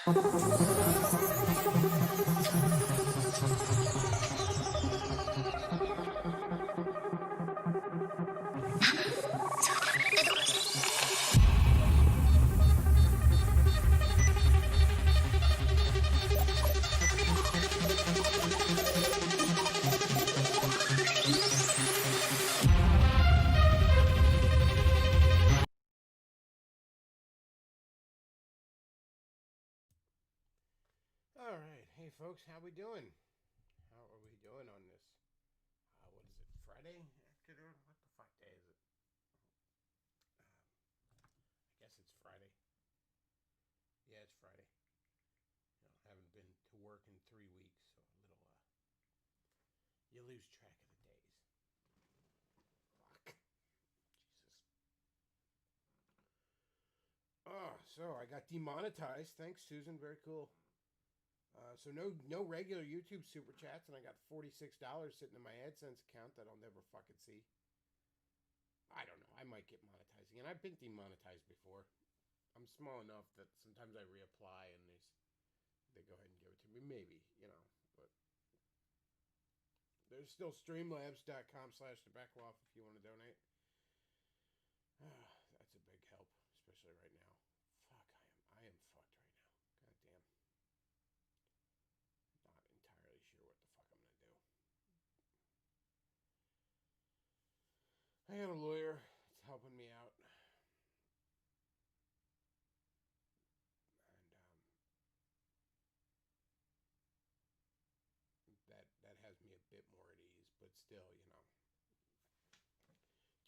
All right, hey folks, how we doing? How are we doing on this? What is it? Friday afternoon? What the fuck day is it? I guess it's Friday. Yeah, it's Friday. Haven't been to work in 3 weeks, so a little you lose track of the days. Fuck, Jesus. Oh, so I got demonetized. Thanks, Susan. Very cool. So no regular YouTube super chats, and I got $46 sitting in my AdSense account that I'll never fucking see. I don't know. I might get monetizing, and I've been demonetized before. I'm small enough that sometimes I reapply, and they go ahead and give it to me. Maybe, but there's still streamlabs.com/tobacco if you want to donate. That's a big help, especially right now. Fuck, I am fucked right now. God damn. Not entirely sure what the fuck I'm gonna do. I got a lawyer. It's helping me out. That has me a bit more at ease, but still,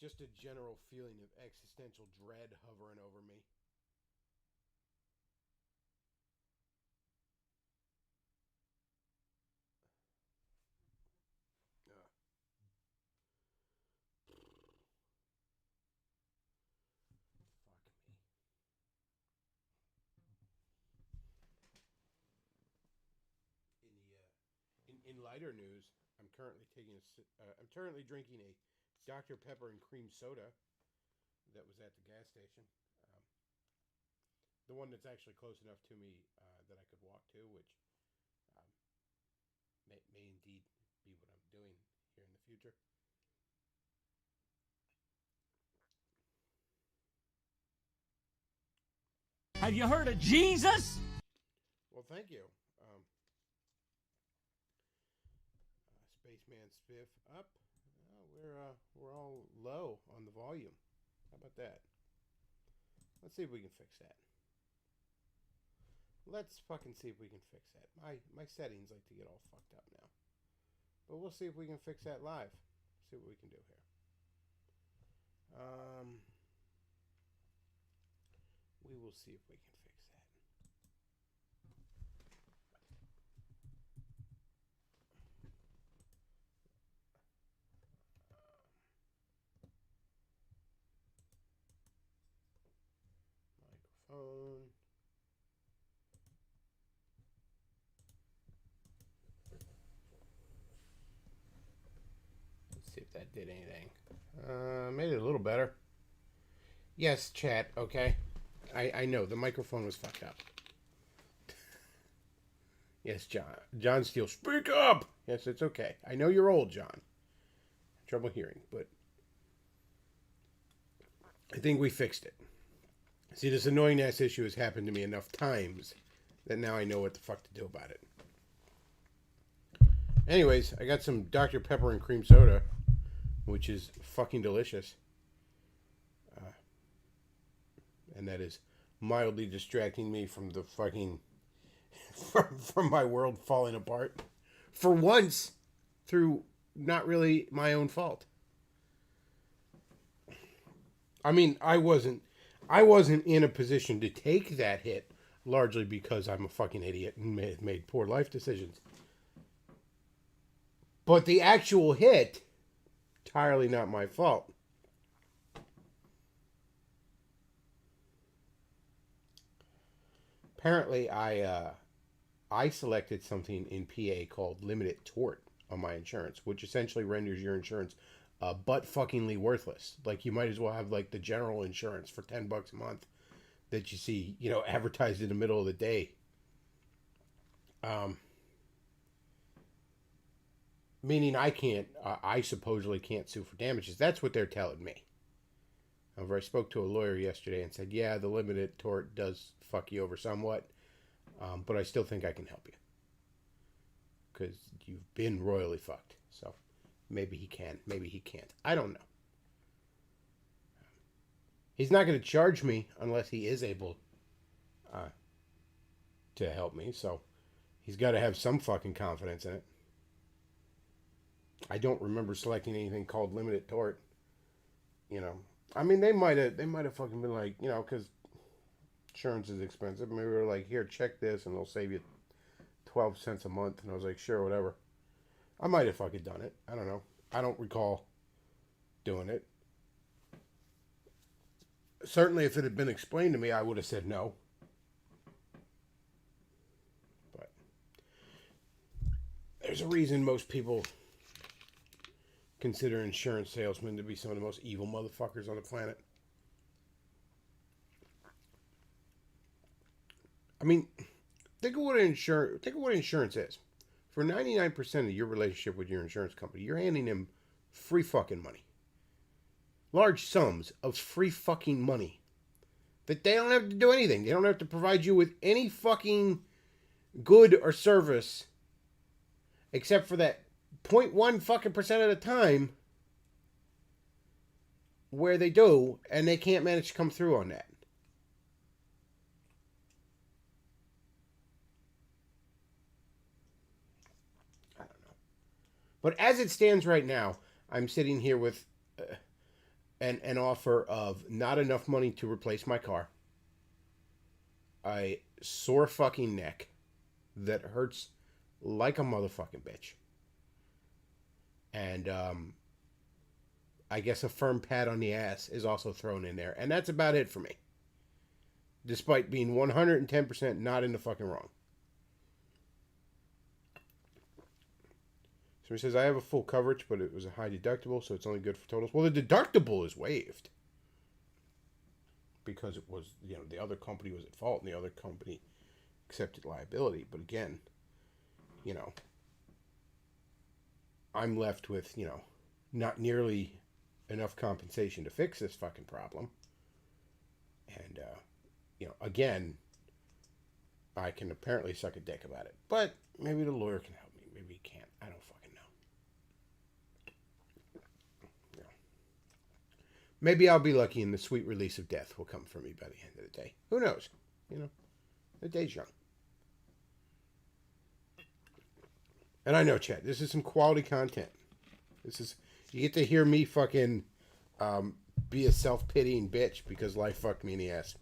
just a general feeling of existential dread hovering over me. Uh, Fuck me. In lighter news, I'm currently drinking a Dr Pepper and cream soda that was at the gas station. Um, the one that's actually close enough to me that I could walk to, which um, may indeed be what I'm doing here in the future. Have you heard of Jesus? Well, thank you. Spaceman Spiff up. We're all low on the volume. How about that? Let's see if we can fix that. Let's fucking see if we can fix that. My settings like to get all fucked up now. But we'll see if we can fix that live. See what we can do here. We will see if we can fix that. Microphone. Let's see if that did anything. Made it a little better. Yes, chat. Okay. I know the microphone was fucked up. Yes, John. John Steele, speak up. Yes, it's okay. I know you're old, John. Trouble hearing, but I think we fixed it. See, this annoying ass issue has happened to me enough times that now I know what the fuck to do about it. Anyways, I got some Dr Pepper and cream soda, which is fucking delicious. And that is mildly distracting me from the fucking from my world falling apart for once through not really my own fault. I mean, I wasn't in a position to take that hit largely because I'm a fucking idiot and made poor life decisions. But the actual hit, entirely not my fault. Apparently, I selected something in PA called limited tort on my insurance, which essentially renders your insurance butt fuckingly worthless. Like, you might as well have like the general insurance for $10 a month that you see, advertised in the middle of the day Um, Meaning I supposedly can't sue for damages. That's what they're telling me. However, I spoke to a lawyer yesterday and said, yeah, the limited tort does fuck you over somewhat, but I still think I can help you. Because you've been royally fucked. So maybe he can, maybe he can't. I don't know. He's not going to charge me unless he is able to help me, so he's got to have some fucking confidence in it. I don't remember selecting anything called limited tort. You know, I mean, they might have fucking been like, you know, because insurance is expensive. Maybe they're like, here, check this, and they'll save you 12 cents a month. And I was like, sure, whatever. I might have fucking done it. I don't know. I don't recall doing it. Certainly, if it had been explained to me, I would have said no. But there's a reason most people consider insurance salesmen to be some of the most evil motherfuckers on the planet. I mean, think of what insurance is. For 99% of your relationship with your insurance company, you're handing them free fucking money. Large sums of free fucking money. That they don't have to do anything. They don't have to provide you with any fucking good or service except for that 0.1 fucking percent of the time where they do, and they can't manage to come through on that. I don't know. But as it stands right now, I'm sitting here with an offer of not enough money to replace my car, a sore fucking neck that hurts like a motherfucking bitch, and I guess a firm pat on the ass is also thrown in there. And that's about it for me. Despite being 110% not in the fucking wrong. So he says, I have a full coverage, but it was a high deductible, so it's only good for totals. Well, the deductible is waived. Because it was, you know, the other company was at fault, and the other company accepted liability. But again, you know, I'm left with, you know, not nearly enough compensation to fix this fucking problem. And, you know, again, I can apparently suck a dick about it. But maybe the lawyer can help me. Maybe he can't. I don't fucking know. Yeah. Maybe I'll be lucky and the sweet release of death will come for me by the end of the day. Who knows? You know, the day's young. And I know, Chad, this is some quality content. This is, you get to hear me fucking be a self-pitying bitch because life fucked me in the ass.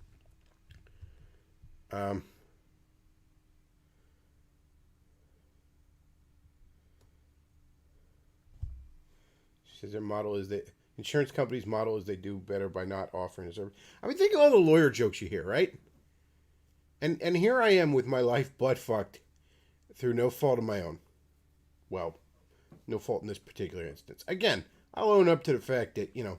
She says their model is that insurance companies' model is they do better by not offering a service. I mean, think of all the lawyer jokes you hear, right? And here I am with my life butt fucked through no fault of my own. Well, no fault in this particular instance. Again, I'll own up to the fact that, you know,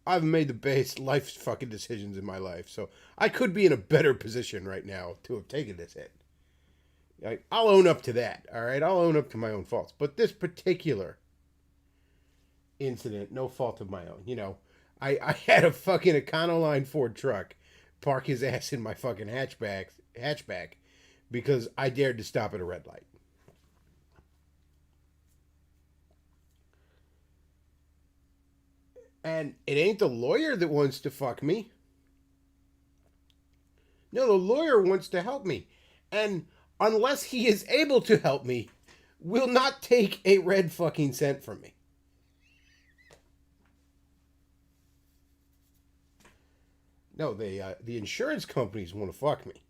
I've made the base life fucking decisions in my life. So I could be in a better position right now to have taken this hit. I'll own up to that, all right? I'll own up to my own faults. But this particular incident, no fault of my own. You know, I had a fucking Econoline Ford truck park his ass in my fucking hatchback because I dared to stop at a red light. And it ain't the lawyer that wants to fuck me. No, the lawyer wants to help me. And unless he is able to help me, will not take a red fucking cent from me. No, the insurance companies want to fuck me.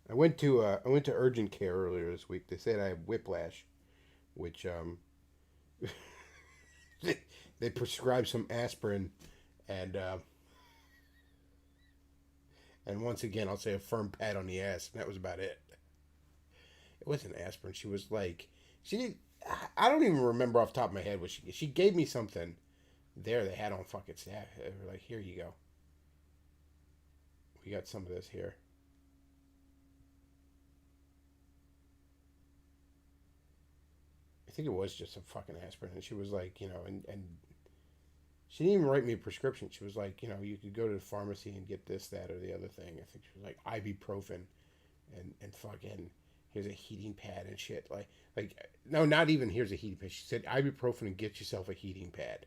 I went to urgent care earlier this week. They said I have whiplash, which they prescribed some aspirin, and once again I'll say a firm pat on the ass, and that was about it. It wasn't aspirin. She was like, I don't even remember off the top of my head what she gave me something. There they had on fucking staff. They were like, here you go. We got some of this here. think it was just a fucking aspirin. And she was like, and she didn't even write me a prescription. She was like, you could go to the pharmacy and get this, that, or the other thing. I think she was like ibuprofen and fucking here's a heating pad and shit. Like no, not even here's a heating pad. She said ibuprofen and get yourself a heating pad.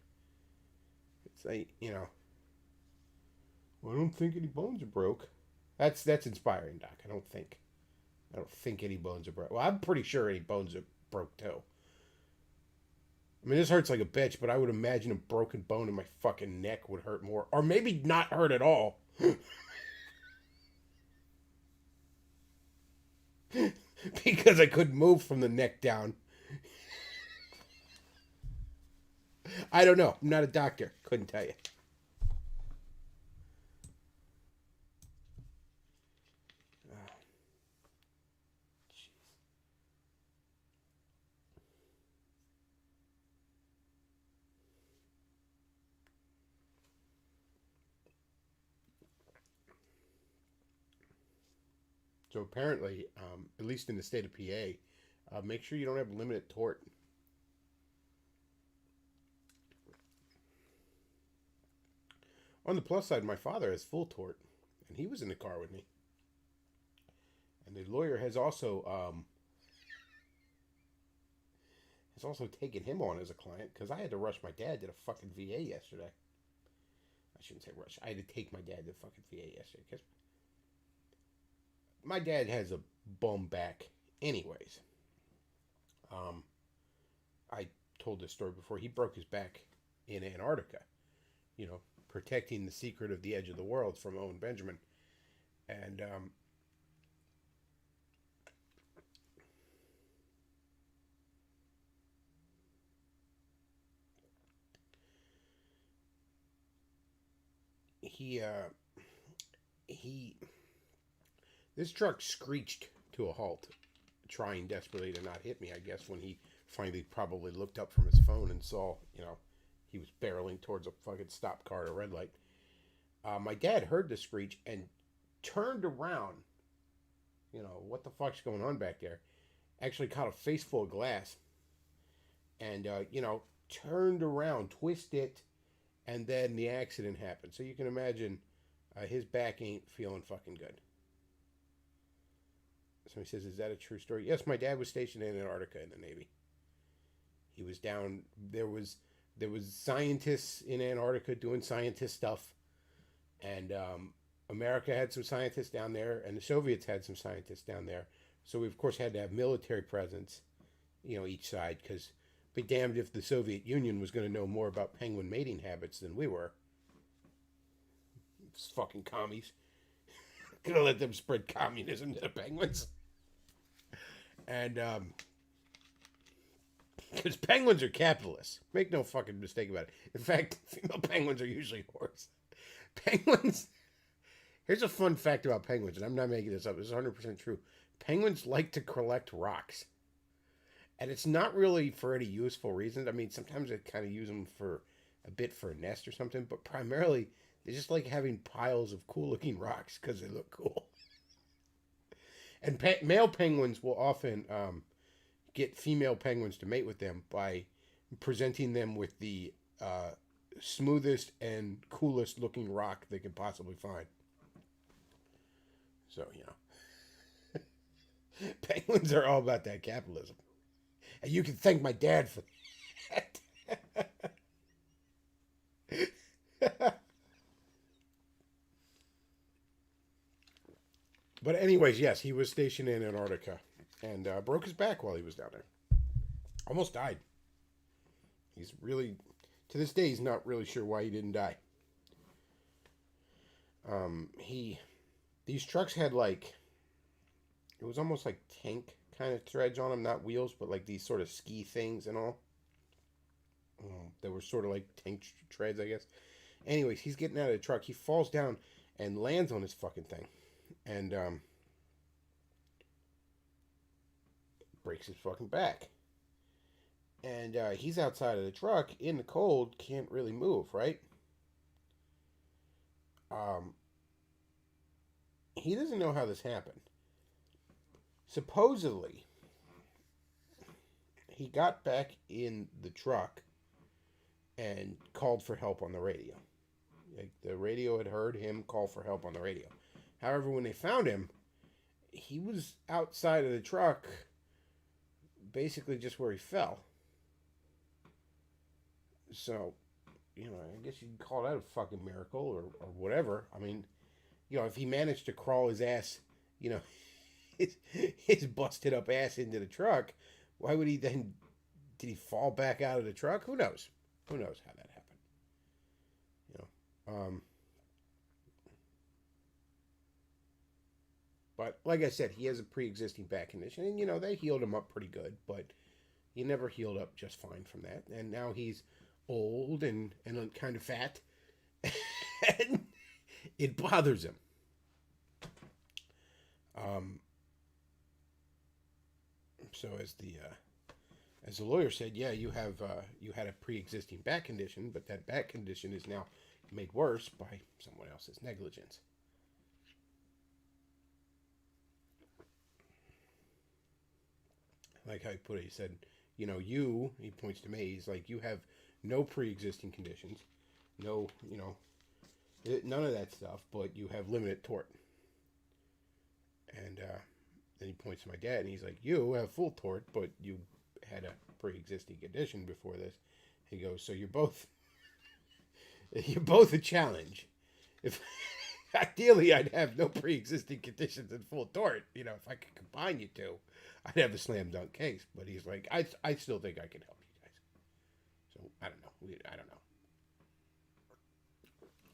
It's like, well, I don't think any bones are broke. That's inspiring, Doc. I don't think any bones are broke. Well, I'm pretty sure any bones are broke too. I mean, this hurts like a bitch, but I would imagine a broken bone in my fucking neck would hurt more. Or maybe not hurt at all. Because I couldn't move from the neck down. I don't know. I'm not a doctor. Couldn't tell you. So apparently, at least in the state of PA, make sure you don't have limited tort. On the plus side, my father has full tort, and he was in the car with me. And the lawyer has also taken him on as a client because I had to rush my dad to the fucking VA yesterday. I shouldn't say rush. I had to take my dad to the fucking VA yesterday because my dad has a bum back anyways. I told this story before. He broke his back in Antarctica, protecting the secret of the edge of the world from Owen Benjamin. And this truck screeched to a halt, trying desperately to not hit me, I guess, when he finally probably looked up from his phone and saw, he was barreling towards a fucking stop car at a red light. My dad heard the screech and turned around. What the fuck's going on back there? Actually caught a face full of glass. And, turned around, twisted, and then the accident happened. So you can imagine his back ain't feeling fucking good. Somebody says, is that a true story? Yes, my dad was stationed in Antarctica in the Navy. He was down. There was scientists in Antarctica doing scientist stuff. And America had some scientists down there, and the Soviets had some scientists down there. So we, of course, had to have military presence, each side, because be damned if the Soviet Union was going to know more about penguin mating habits than we were. It's fucking commies. Gonna let them spread communism to the penguins. And, because penguins are capitalists. Make no fucking mistake about it. In fact, female penguins are usually whores. Penguins, here's a fun fact about penguins, and I'm not making this up. This is 100% true. Penguins like to collect rocks. And it's not really for any useful reasons. I mean, sometimes they kind of use them for a bit for a nest or something, but primarily they just like having piles of cool-looking rocks because they look cool. And male penguins will often get female penguins to mate with them by presenting them with the smoothest and coolest looking rock they could possibly find. So, penguins are all about that capitalism. And you can thank my dad for that. But anyways, yes, he was stationed in Antarctica and broke his back while he was down there. Almost died. He's really, to this day, he's not really sure why he didn't die. These trucks had it was almost like tank kind of treads on them, not wheels, but like these sort of ski things and all. They were sort of like tank treads, I guess. Anyways, he's getting out of the truck. He falls down and lands on his fucking thing. And breaks his fucking back. And he's outside of the truck in the cold, can't really move, right? He doesn't know how this happened. Supposedly, he got back in the truck and called for help on the radio. Like the radio had heard him call for help on the radio. However, when they found him, he was outside of the truck, basically just where he fell. So, I guess you can call that a fucking miracle or whatever. I mean, if he managed to crawl his ass, his busted up ass into the truck, why would he then? Did he fall back out of the truck? Who knows? Who knows how that happened? But like I said, he has a pre-existing back condition, and they healed him up pretty good, but he never healed up just fine from that. And now he's old and kind of fat, and it bothers him. So as the lawyer said, yeah, you had a pre-existing back condition, but that back condition is now made worse by someone else's negligence. Like how he put it, he said, he points to me, he's like, you have no pre-existing conditions, no, none of that stuff, but you have limited tort. And then he points to my dad, and he's like, you have full tort, but you had a pre-existing condition before this. He goes, so you're both a challenge. If ideally I'd have no pre-existing conditions and full tort, if I could combine you two, I'd have a slam dunk case. But he's like, I still think I can help you guys. So I don't know.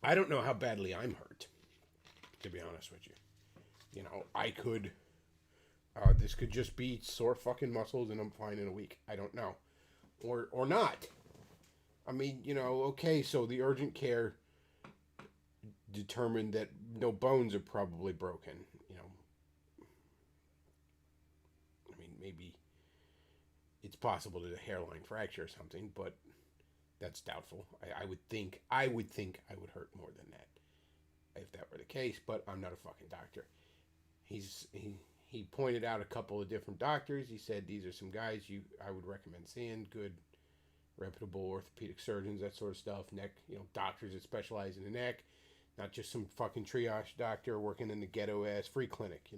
I don't know how badly I'm hurt, to be honest with you. I could. This could just be sore fucking muscles and I'm fine in a week. I don't know. Or not. I mean, okay, so the urgent care determined that no bones are probably broken. I mean, maybe it's possible to a hairline fracture or something, but that's doubtful. I would think I would hurt more than that if that were the case, but I'm not a fucking doctor. He pointed out a couple of different doctors. He said these are some guys I would recommend seeing, good, reputable orthopedic surgeons, that sort of stuff. Neck, doctors that specialize in the neck, not just some fucking triage doctor working in the ghetto ass free clinic,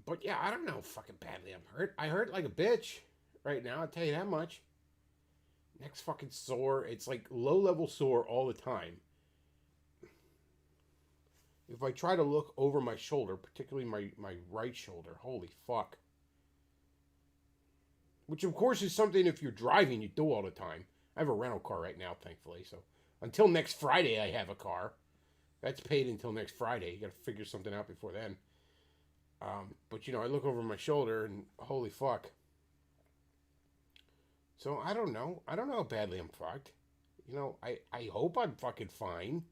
But yeah, I don't know how fucking badly I'm hurt. I hurt like a bitch right now. I'll tell you that much. Neck's fucking sore. It's like low level sore all the time. If I try to look over my shoulder, particularly my right shoulder, holy fuck. Which, of course, is something if you're driving, you do all the time. I have a rental car right now, thankfully. So until next Friday, I have a car. That's paid until next Friday. You got to figure something out before then. But, I look over my shoulder and holy fuck. So I don't know. I don't know how badly I'm fucked. I hope I'm fucking fine.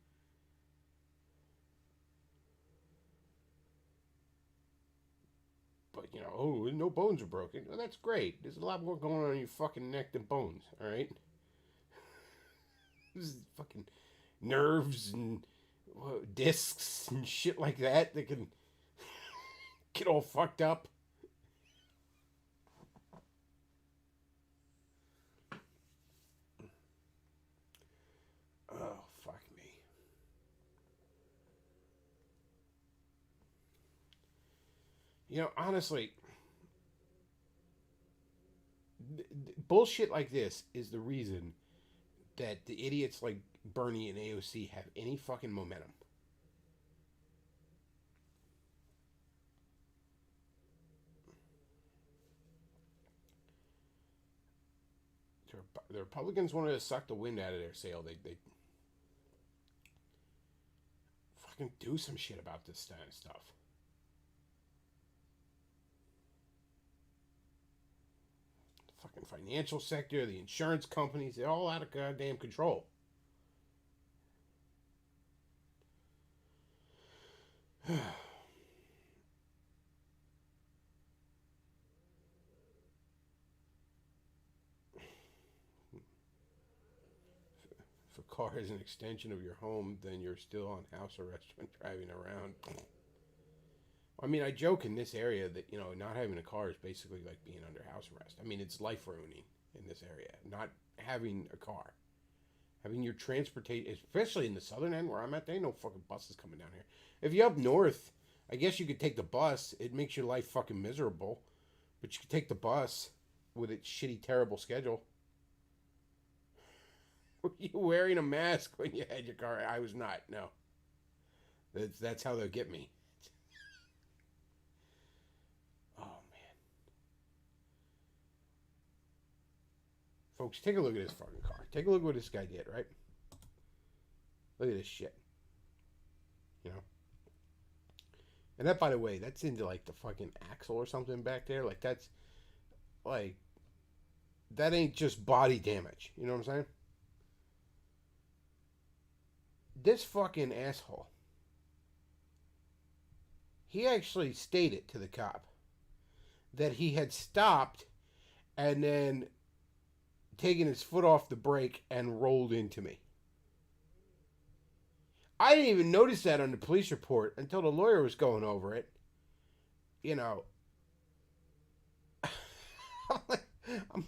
But, no bones are broken. Well, that's great. There's a lot more going on in your fucking neck than bones, alright? This is fucking nerves and discs and shit like that can get all fucked up. Oh, fuck me. Honestly, bullshit like this is the reason that the idiots like Bernie and AOC have any fucking momentum. The Republicans wanted to suck the wind out of their sail. They fucking do some shit about this kind of stuff. The fucking financial sector, the insurance companies, they're all out of goddamn control. If a car is an extension of your home, then you're still on house arrest when driving around. I mean, I joke in this area that, not having a car is basically like being under house arrest. I mean, it's life ruining in this area. Not having a car. Having your transportation, especially in the southern end where I'm at, there ain't no fucking buses coming down here. If you're up north, I guess you could take the bus. It makes your life fucking miserable. But you could take the bus with its shitty, terrible schedule. Were you wearing a mask when you had your car? I was not, no. That's how they'll get me. Oh, man. Folks, take a look at this fucking car. Take a look at what this guy did, right? Look at this shit. And that, by the way, that's into like the fucking axle or something back there. Like that's like that ain't just body damage. You know what I'm saying? This fucking asshole. He actually stated to the cop that he had stopped and then taken his foot off the brake and rolled into me. I didn't even notice that on the police report until the lawyer was going over it. I'm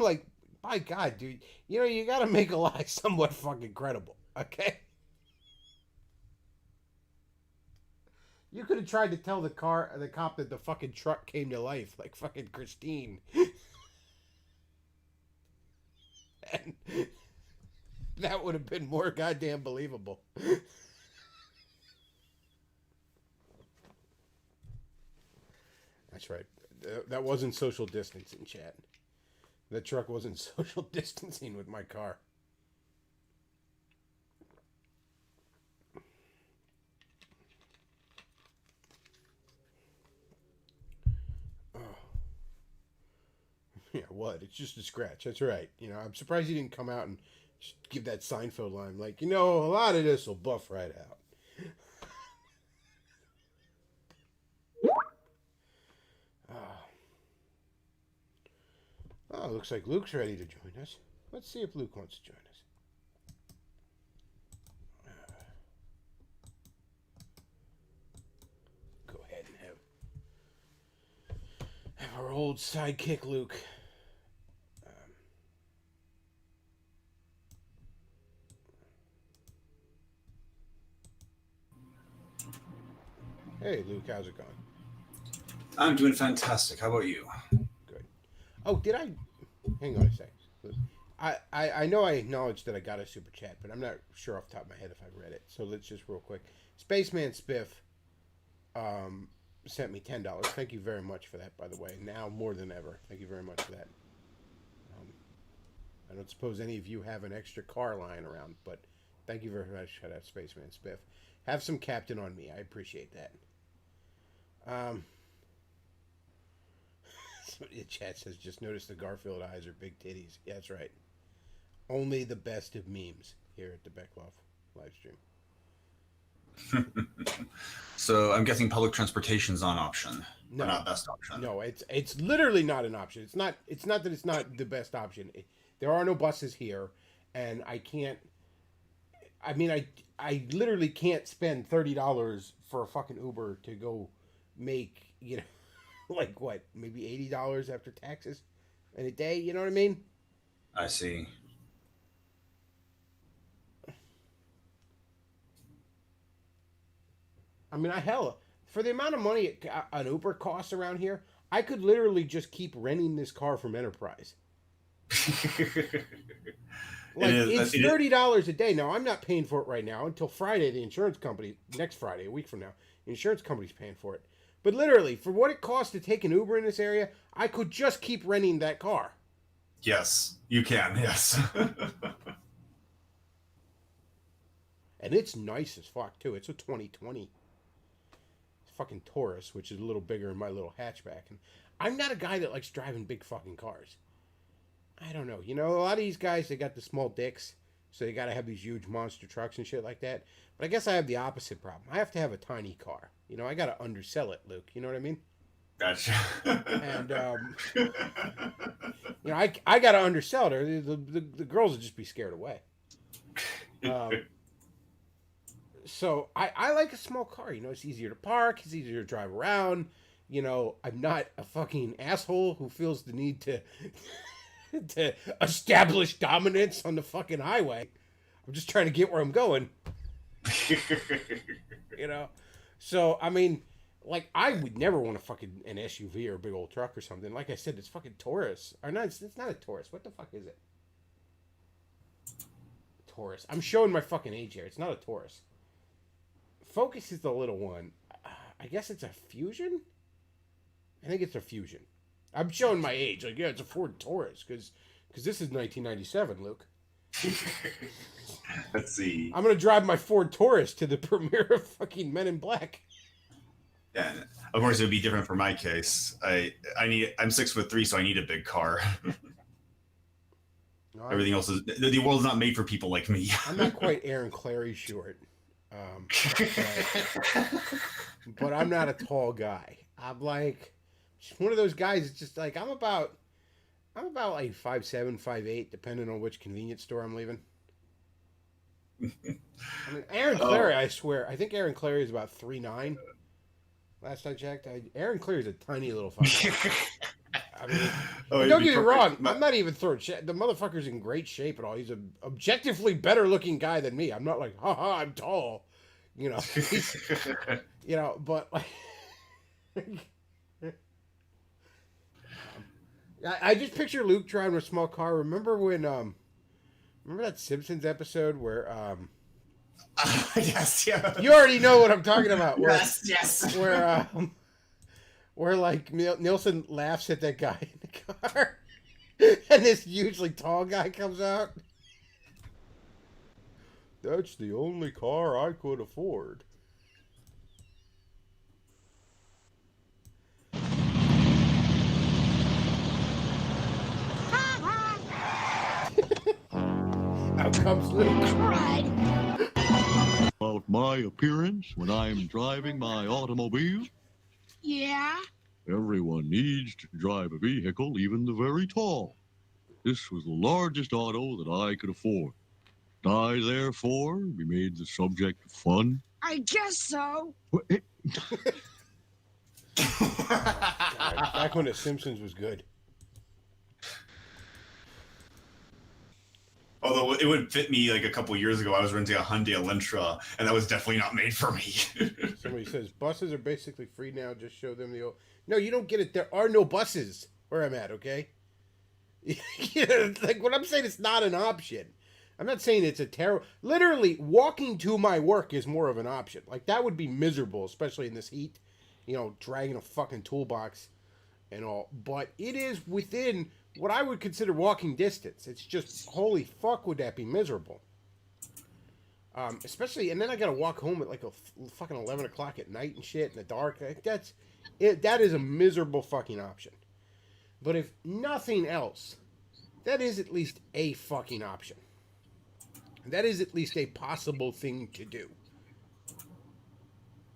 like, by God, dude, you got to make a lie somewhat fucking credible, okay? You could have tried to tell the cop that the fucking truck came to life, like fucking Christine. And that would have been more goddamn believable. That's right. That wasn't social distancing, chat. That truck wasn't social distancing with my car. Oh. Yeah, what? It's just a scratch. That's right. I'm surprised he didn't come out and just give that Seinfeld line. Like, a lot of this will buff right out. Oh, looks like Luke's ready to join us. Let's see if Luke wants to join us. Go ahead and have our old sidekick, Luke. Hey, Luke, how's it going? I'm doing fantastic. How about you? Good. Oh, did I? Hang on a second. I know I acknowledged that I got a super chat, but I'm not sure off the top of my head if I read it. So let's just real quick. Spaceman Spiff sent me $10. Thank you very much for that, by the way. Now more than ever. Thank you very much for that. I don't suppose any of you have an extra car lying around, but thank you very much for that, Spaceman Spiff. Have some captain on me. I appreciate that. The chat says, just notice the Garfield eyes are big titties. Yeah, that's right. Only the best of memes here at the Beckloff live stream. So I'm guessing public transportation's not an option. No, not best option. No, it's literally not an option. It's not that it's not the best option. There are no buses here, and I can't. I mean, I literally can't spend $30 for a fucking Uber to go make like what, maybe $80 after taxes in a day. You know what I mean? I see. I mean, for the amount of money an Uber costs around here, I could literally just keep renting this car from Enterprise. Like, it's $30 a day. Now, I'm not paying for it right now until Friday. The insurance company, next Friday, a week from now, the insurance company's paying for it. But literally, for what it costs to take an Uber in this area, I could just keep renting that car. Yes, you can. Yes. And it's nice as fuck, too. It's a 2020 fucking Taurus, which is a little bigger than my little hatchback. And I'm not a guy that likes driving big fucking cars. I don't know. A lot of these guys, they got the small dicks, so they got to have these huge monster trucks and shit like that. But I guess I have the opposite problem. I have to have a tiny car. I got to undersell it, Luke. You know what I mean? Gotcha. And, I got to undersell it, or the girls would just be scared away. So I like a small car. You know, it's easier to park. It's easier to drive around. You know, I'm not a fucking asshole who feels the need to to establish dominance on the fucking highway. I'm just trying to get where I'm going. You know, so I mean, like I would never want to fucking an SUV or a big old truck or something. Like I said, it's fucking Taurus. Or not? It's not a Taurus. What the fuck is it? Taurus. I'm showing my fucking age here. It's not a Taurus. Focus is the little one. I guess it's a Fusion. I think it's a Fusion. I'm showing my age. Like, yeah, it's a Ford Taurus because this is 1997, Luke. Let's see. I'm gonna drive my Ford Taurus to the premiere of fucking Men in Black. Yeah, of course it would be different for my case. I'm 6'3", so I need a big car. No, Everything else is the world's not made for people like me. I'm not quite Aaron Clary short, but I'm not a tall guy. I'm like just one of those guys. It's just like I'm about like 5'7", 5'8", depending on which convenience store I'm leaving. I mean, Aaron Clary, I swear, I think Aaron Clary is about 3'9". Last I checked, Aaron Clary is a tiny little fucker. I mean, don't get me wrong. I'm not even throwing shit. The motherfucker's in great shape and all. He's an objectively better looking guy than me. I'm not like, haha, I'm tall. You know, you know, but like, I just picture Luke driving a small car. Remember when, remember that Simpsons episode where, yes, yeah. You already know what I'm talking about. Where, yes. Where like Nielsen laughs at that guy in the car, and this hugely tall guy comes out. That's the only car I could afford. Out comes Luke. About my appearance when I'm driving my automobile? Yeah? Everyone needs to drive a vehicle, even the very tall. This was the largest auto that I could afford. I, therefore, be made the subject of fun. I guess so. God, back when The Simpsons was good. Although it would fit me like a couple years ago, I was renting a Hyundai Elantra, and that was definitely not made for me. Somebody says buses are basically free now. Just show them the old. No, you don't get it. There are no buses where I'm at. Okay. Yeah, like what I'm saying, it's not an option. I'm not saying it's a terrible. Literally, walking to my work is more of an option. Like that would be miserable, especially in this heat. You know, dragging a fucking toolbox and all. But it is within what I would consider walking distance. It's just, holy fuck, would that be miserable? Especially, and then I gotta walk home at like a fucking 11 o'clock at night and shit in the dark. That is a miserable fucking option. But if nothing else, that is at least a fucking option. That is at least a possible thing to do.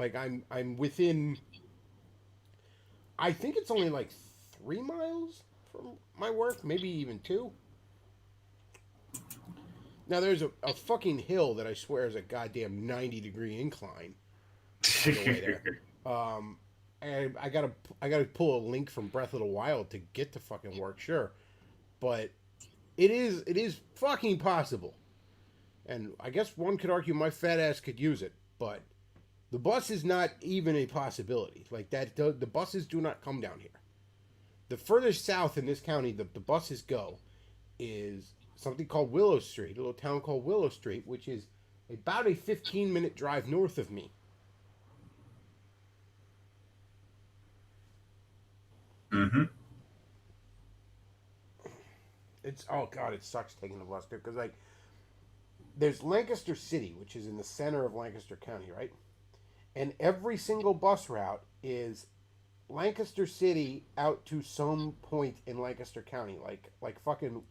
Like I'm within, I think it's only like 3 miles from my work, maybe even 2. Now there's a fucking hill that I swear is a goddamn 90-degree incline on the way there. And I gotta pull a link from Breath of the Wild to get to fucking work, sure, but it is fucking possible. And I guess one could argue my fat ass could use it, but the bus is not even a possibility. Like that, the buses do not come down here. The furthest south in this county the buses go is something called Willow Street, a little town called Willow Street, which is about a 15-minute drive north of me. Mm-hmm. It's, oh god, it sucks taking the bus too, because like there's Lancaster City, which is in the center of Lancaster County, right? And every single bus route is Lancaster City out to some point in Lancaster County, like fucking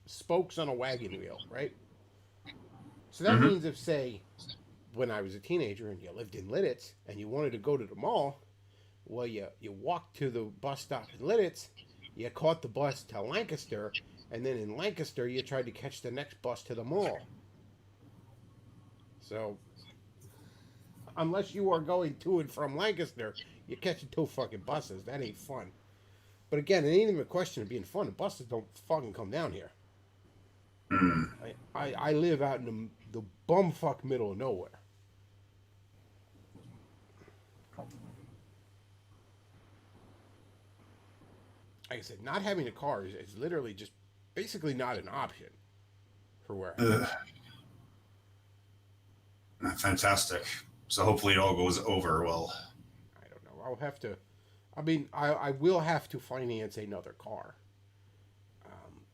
spokes on a wagon wheel, right? So that means if, say, when I was a teenager and you lived in Lidditz and you wanted to go to the mall, well, you walked to the bus stop in Lidditz, you caught the bus to Lancaster, and then in Lancaster you tried to catch the next bus to the mall. So unless you are going to and from Lancaster, you're catching 2 fucking buses. That ain't fun. But again, it ain't even a question of being fun. The buses don't fucking come down here. Mm. I live out in the bumfuck middle of nowhere. Like I said, not having a car is literally just basically not an option for where I live. Fantastic. So hopefully it all goes over well. I don't know. I'll have to. I mean, I will have to finance another car.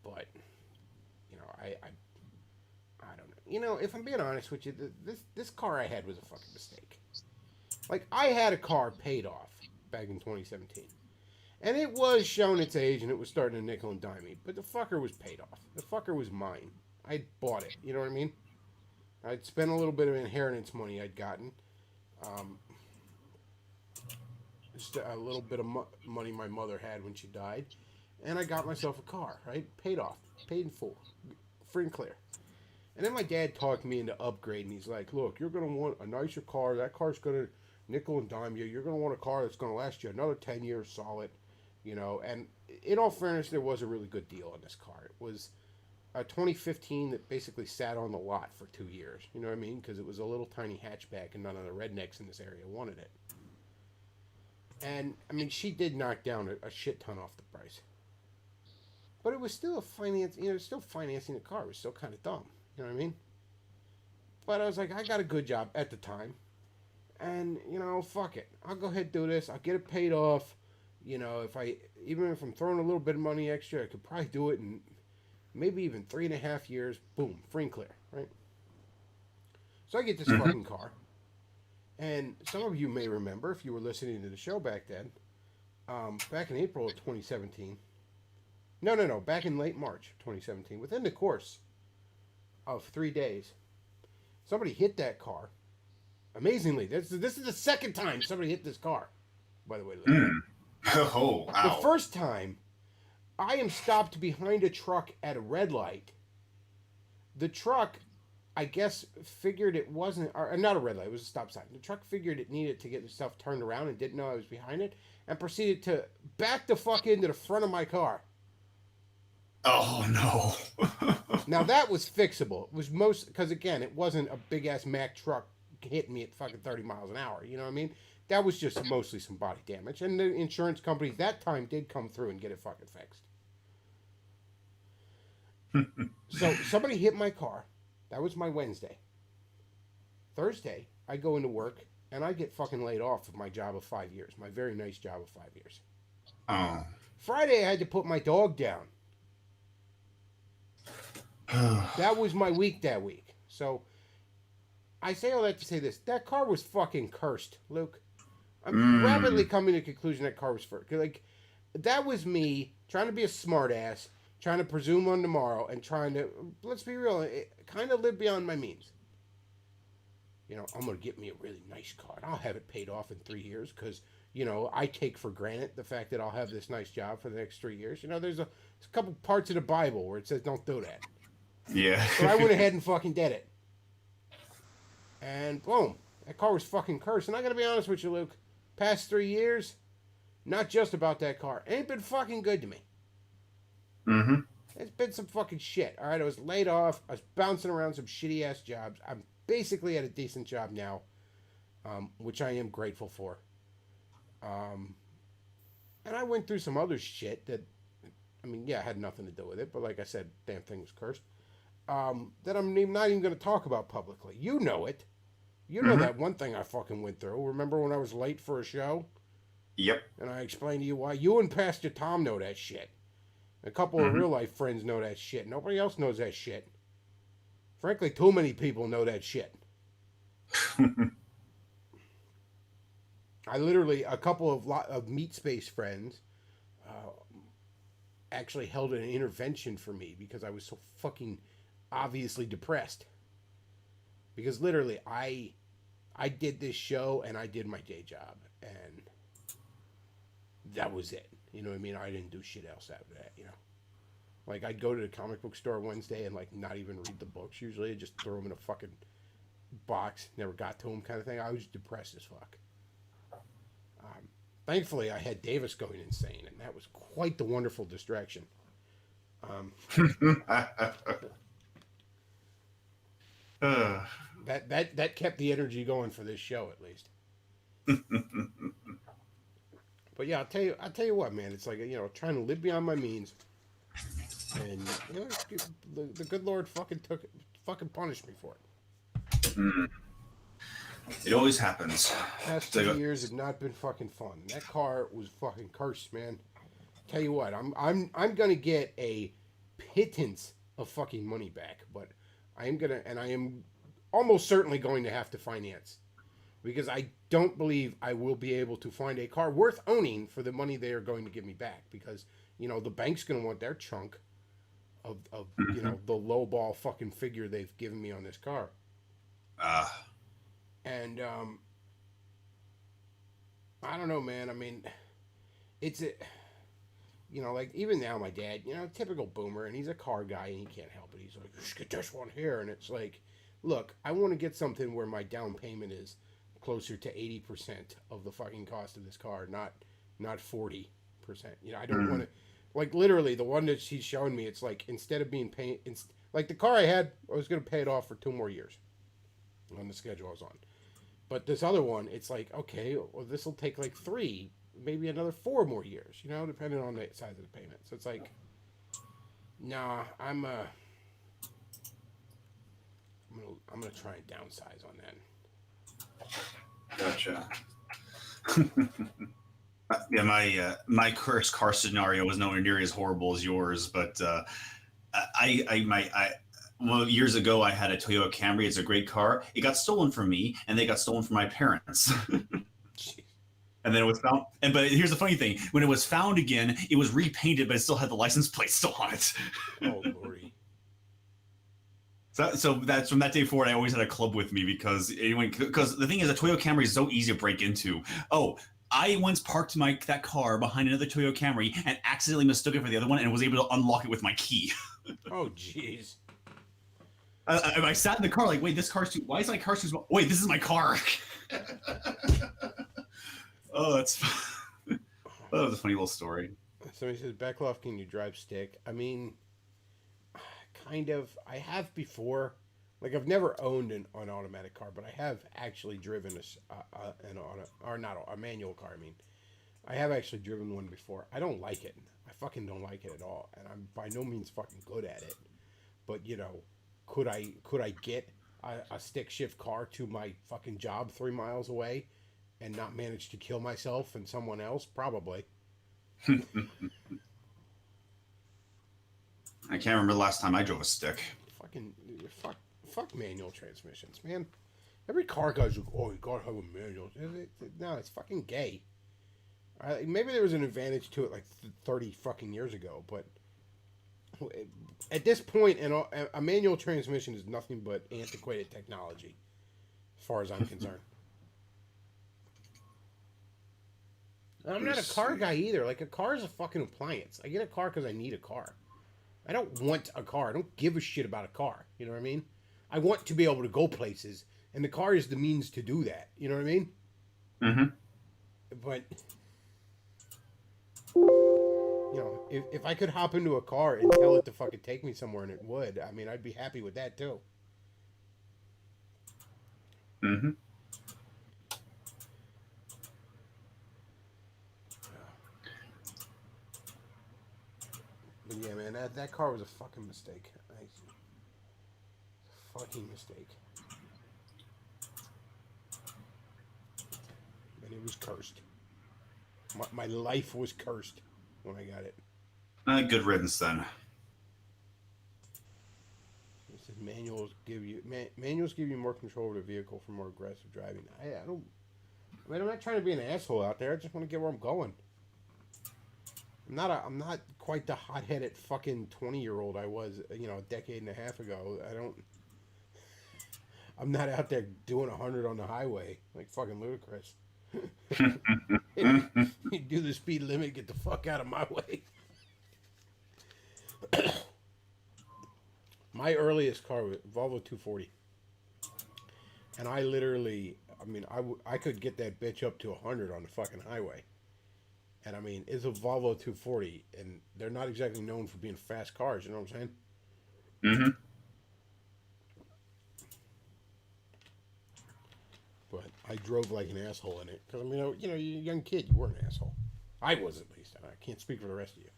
But you know, I don't know. You know, if I'm being honest with you, this car I had was a fucking mistake. Like, I had a car paid off back in 2017. And it was showing its age and it was starting to nickel and dime me. But the fucker was paid off. The fucker was mine. I bought it. You know what I mean? I'd spent a little bit of inheritance money I'd gotten. Just a little bit of money my mother had when she died. And I got myself a car, right? Paid off. Paid in full. Free and clear. And then my dad talked me into upgrading. He's like, look, you're going to want a nicer car. That car's going to nickel and dime you. You're going to want a car that's going to last you another 10 years solid. You know, and in all fairness, there was a really good deal on this car. It was a 2015 that basically sat on the lot for 2 years. You know what I mean? Because it was a little tiny hatchback and none of the rednecks in this area wanted it. And, I mean, she did knock down a shit ton off the price. But it was still still financing the car. It was still kind of dumb. You know what I mean? But I was like, I got a good job at the time. And, you know, fuck it. I'll go ahead and do this. I'll get it paid off. You know, even if I'm throwing a little bit of money extra, I could probably do it in maybe even 3.5 years. Boom, free and clear, right? So I get this fucking car. And some of you may remember, if you were listening to the show back then, back in April of 2017. No, back in late March 2017, within the course of 3 days, somebody hit that car. Amazingly, this is the second time somebody hit this car, by the way. Oh, wow. The first time, I am stopped behind a truck at a red light. The truck, I guess, figured it wasn't, or not a red light, it was a stop sign. The truck figured it needed to get itself turned around and didn't know I was behind it, and proceeded to back the fuck into the front of my car. Oh, no. Now, that was fixable. It was because again, it wasn't a big-ass Mack truck hitting me at fucking 30 miles an hour, you know what I mean? That was just mostly some body damage. And the insurance company that time did come through and get it fucking fixed. So somebody hit my car. That was my Wednesday. Thursday, I go into work and I get fucking laid off of my job of 5 years. My very nice job of 5 years. Oh. Friday, I had to put my dog down. That was my week that week. So I say all that to say this. That car was fucking cursed, Luke. I'm rapidly coming to the conclusion that car was first. Like, that was me trying to be a smartass, trying to presume on tomorrow, and trying to, let's be real, kind of live beyond my means. You know, I'm going to get me a really nice car. And I'll have it paid off in 3 years because, you know, I take for granted the fact that I'll have this nice job for the next 3 years. You know, there's a couple parts of the Bible where it says don't do that. Yeah. But I went ahead and fucking did it. And boom, that car was fucking cursed. And I got to be honest with you, Luke. Past 3 years, not just about that car. Ain't been fucking good to me. Mm-hmm. It's been some fucking shit. All right, I was laid off. I was bouncing around some shitty-ass jobs. I'm basically at a decent job now, which I am grateful for. And I went through some other shit that, I mean, yeah, had nothing to do with it. But like I said, damn thing was cursed. That I'm not even going to talk about publicly. You know it. You know that one thing I fucking went through. Remember when I was late for a show? Yep. And I explained to you why. You and Pastor Tom know that shit. A couple of real-life friends know that shit. Nobody else knows that shit. Frankly, too many people know that shit. I literally, a couple of meat space friends actually held an intervention for me because I was so fucking obviously depressed. Because literally, I did this show and I did my day job. And that was it. You know what I mean? I didn't do shit else after that, you know? Like, I'd go to the comic book store Wednesday and, like, not even read the books usually. I'd just throw them in a fucking box, never got to him kind of thing. I was depressed as fuck. Thankfully, I had Davis going insane, and that was quite the wonderful distraction. That kept the energy going for this show, at least. But yeah, I'll tell you what, man. It's like, you know, trying to live beyond my means, and you know, the good Lord fucking punished me for it. It always happens. Past 2 years have not been fucking fun. That car was fucking cursed, man. Tell you what, I'm gonna get a pittance of fucking money back, but I am almost certainly going to have to finance, because I don't believe I will be able to find a car worth owning for the money they are going to give me back, because, you know, the bank's gonna want their chunk of you know, the lowball fucking figure they've given me on this car. And I don't know, man. I mean, it's a, you know, like, even now, my dad, you know, typical boomer, and he's a car guy, and he can't help it. He's like, just get this one here, and it's like, look, I want to get something where my down payment is closer to 80% of the fucking cost of this car, not 40%. You know, I don't want to, like, literally, the one that she's showing me, it's like, instead of being paid, like, the car I had, I was going to pay it off for 2 more years on the schedule I was on. But this other one, it's like, okay, well, this will take like 3, maybe another 4 more years, you know, depending on the size of the payment. So it's like, nah, I'm gonna try and downsize on that. Gotcha. Yeah, my cursed car scenario was nowhere near as horrible as yours, but well, years ago, I had a Toyota Camry. It's a great car. It got stolen from me, and they got stolen from my parents. And then it was found. But here's the funny thing: when it was found again, it was repainted, but it still had the license plate still on it. Oh, lordy! So that's from that day forward. I always had a club with me, because the thing is, a Toyota Camry is so easy to break into. Oh, I once parked that car behind another Toyota Camry and accidentally mistook it for the other one, and was able to unlock it with my key. Oh, jeez. I sat in the car like, wait, this car's too. Why is my car too small? Wait, this is my car. Oh, that was a funny little story. Somebody says, Beckloff, can you drive stick? I mean, kind of. I have before. Like, I've never owned an automatic car, but I have actually driven a manual car. I mean, I have actually driven one before. I don't like it. I fucking don't like it at all, and I'm by no means fucking good at it. But, you know, could I get a stick shift car to my fucking job 3 miles away and not manage to kill myself and someone else? Probably. I can't remember the last time I drove a stick. Fuck manual transmissions, man. Every car guy's like, oh, you gotta have a manual. No, it's fucking gay. Maybe there was an advantage to it like 30 fucking years ago, but at this point, a manual transmission is nothing but antiquated technology, as far as I'm concerned. I'm not a car guy either. Like, a car is a fucking appliance. I get a car because I need a car. I don't want a car. I don't give a shit about a car. You know what I mean? I want to be able to go places, and the car is the means to do that. You know what I mean? Mm-hmm. But, you know, if I could hop into a car and tell it to fucking take me somewhere, and it would, I mean, I'd be happy with that too. Mm-hmm. But yeah, man, that car was a fucking mistake. Fucking mistake. And it was cursed. My life was cursed when I got it. Good riddance then. It says manuals give you more control over the vehicle for more aggressive driving. I'm not trying to be an asshole out there. I just want to get where I'm going. I'm not quite the hot-headed fucking 20-year-old I was, you know, a decade and a half ago. I'm not out there doing 100 on the highway like fucking ludicrous. You do the speed limit, get the fuck out of my way. My earliest car was Volvo 240. And I literally, I mean, I could get that bitch up to 100 on the fucking highway. And I mean, it's a Volvo 240, and they're not exactly known for being fast cars. You know what I'm saying? Mm-hmm. But I drove like an asshole in it because I mean, you're a young kid. You were an asshole. I was at least. I can't speak for the rest of you.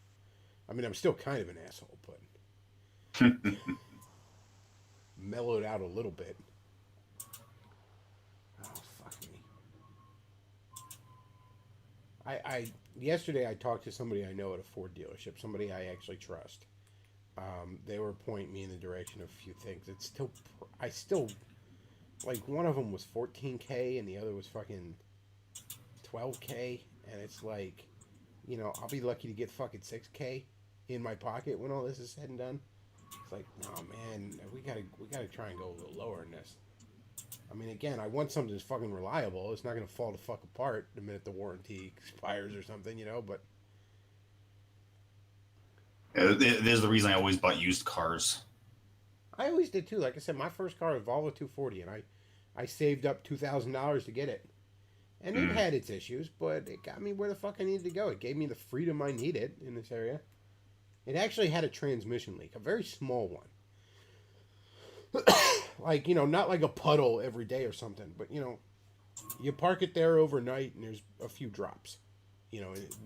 I mean, I'm still kind of an asshole, but mellowed out a little bit. Oh fuck me. I yesterday I talked to somebody I know at a Ford dealership, somebody I actually trust. They were pointing me in the direction of a few things. It's still, I still, like one of them was 14K and the other was fucking 12K, and it's like, I'll be lucky to get fucking 6K in my pocket when all this is said and done. It's like, no man, we gotta try and go a little lower in this. I mean, again, I want something that's fucking reliable. It's not gonna fall the fuck apart the minute the warranty expires or something, but. Yeah, there's the reason I always bought used cars. I always did too. Like I said, my first car was Volvo 240, and I saved up $2,000 to get it. And it had its issues, but it got me where the fuck I needed to go. It gave me the freedom I needed in this area. It actually had a transmission leak, a very small one. Like, not like a puddle every day or something, but, you park it there overnight and there's a few drops,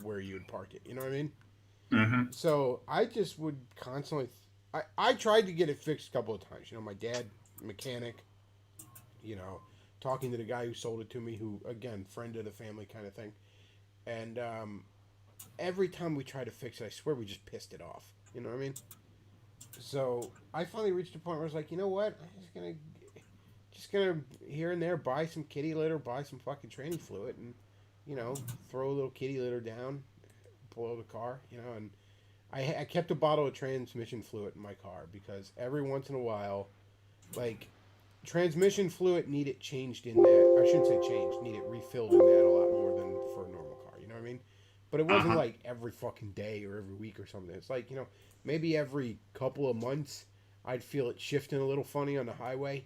where you would park it. You know what I mean? Mm-hmm. So I just would constantly... I tried to get it fixed a couple of times. My dad, mechanic, talking to the guy who sold it to me, who, again, friend of the family kind of thing. And every time we tried to fix it, I swear we just pissed it off. You know what I mean? So I finally reached a point where I was like, you know what? I'm just gonna here and there buy some kitty litter, buy some fucking tranny fluid, and throw a little kitty litter down below the car, and I kept a bottle of transmission fluid in my car because every once in a while, like, transmission fluid needed changed in that. I shouldn't say changed, needed refilled in that a lot more than for a normal car. You know what I mean? But it wasn't like every fucking day or every week or something. It's like, maybe every couple of months I'd feel it shifting a little funny on the highway,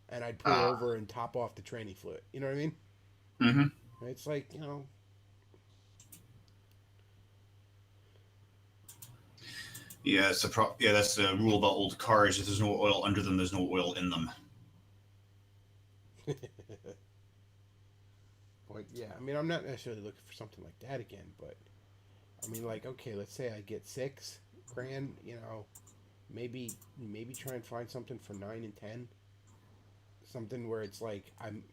and I'd pull over and top off the tranny fluid. You know what I mean? Mm-hmm. It's like, Yeah, that's the rule about old cars. If there's no oil under them, there's no oil in them. But yeah, I mean, I'm not necessarily looking for something like that again, but I mean, like, okay, let's say I get $6,000, maybe try and find something for 9 and 10, something where it's like I'm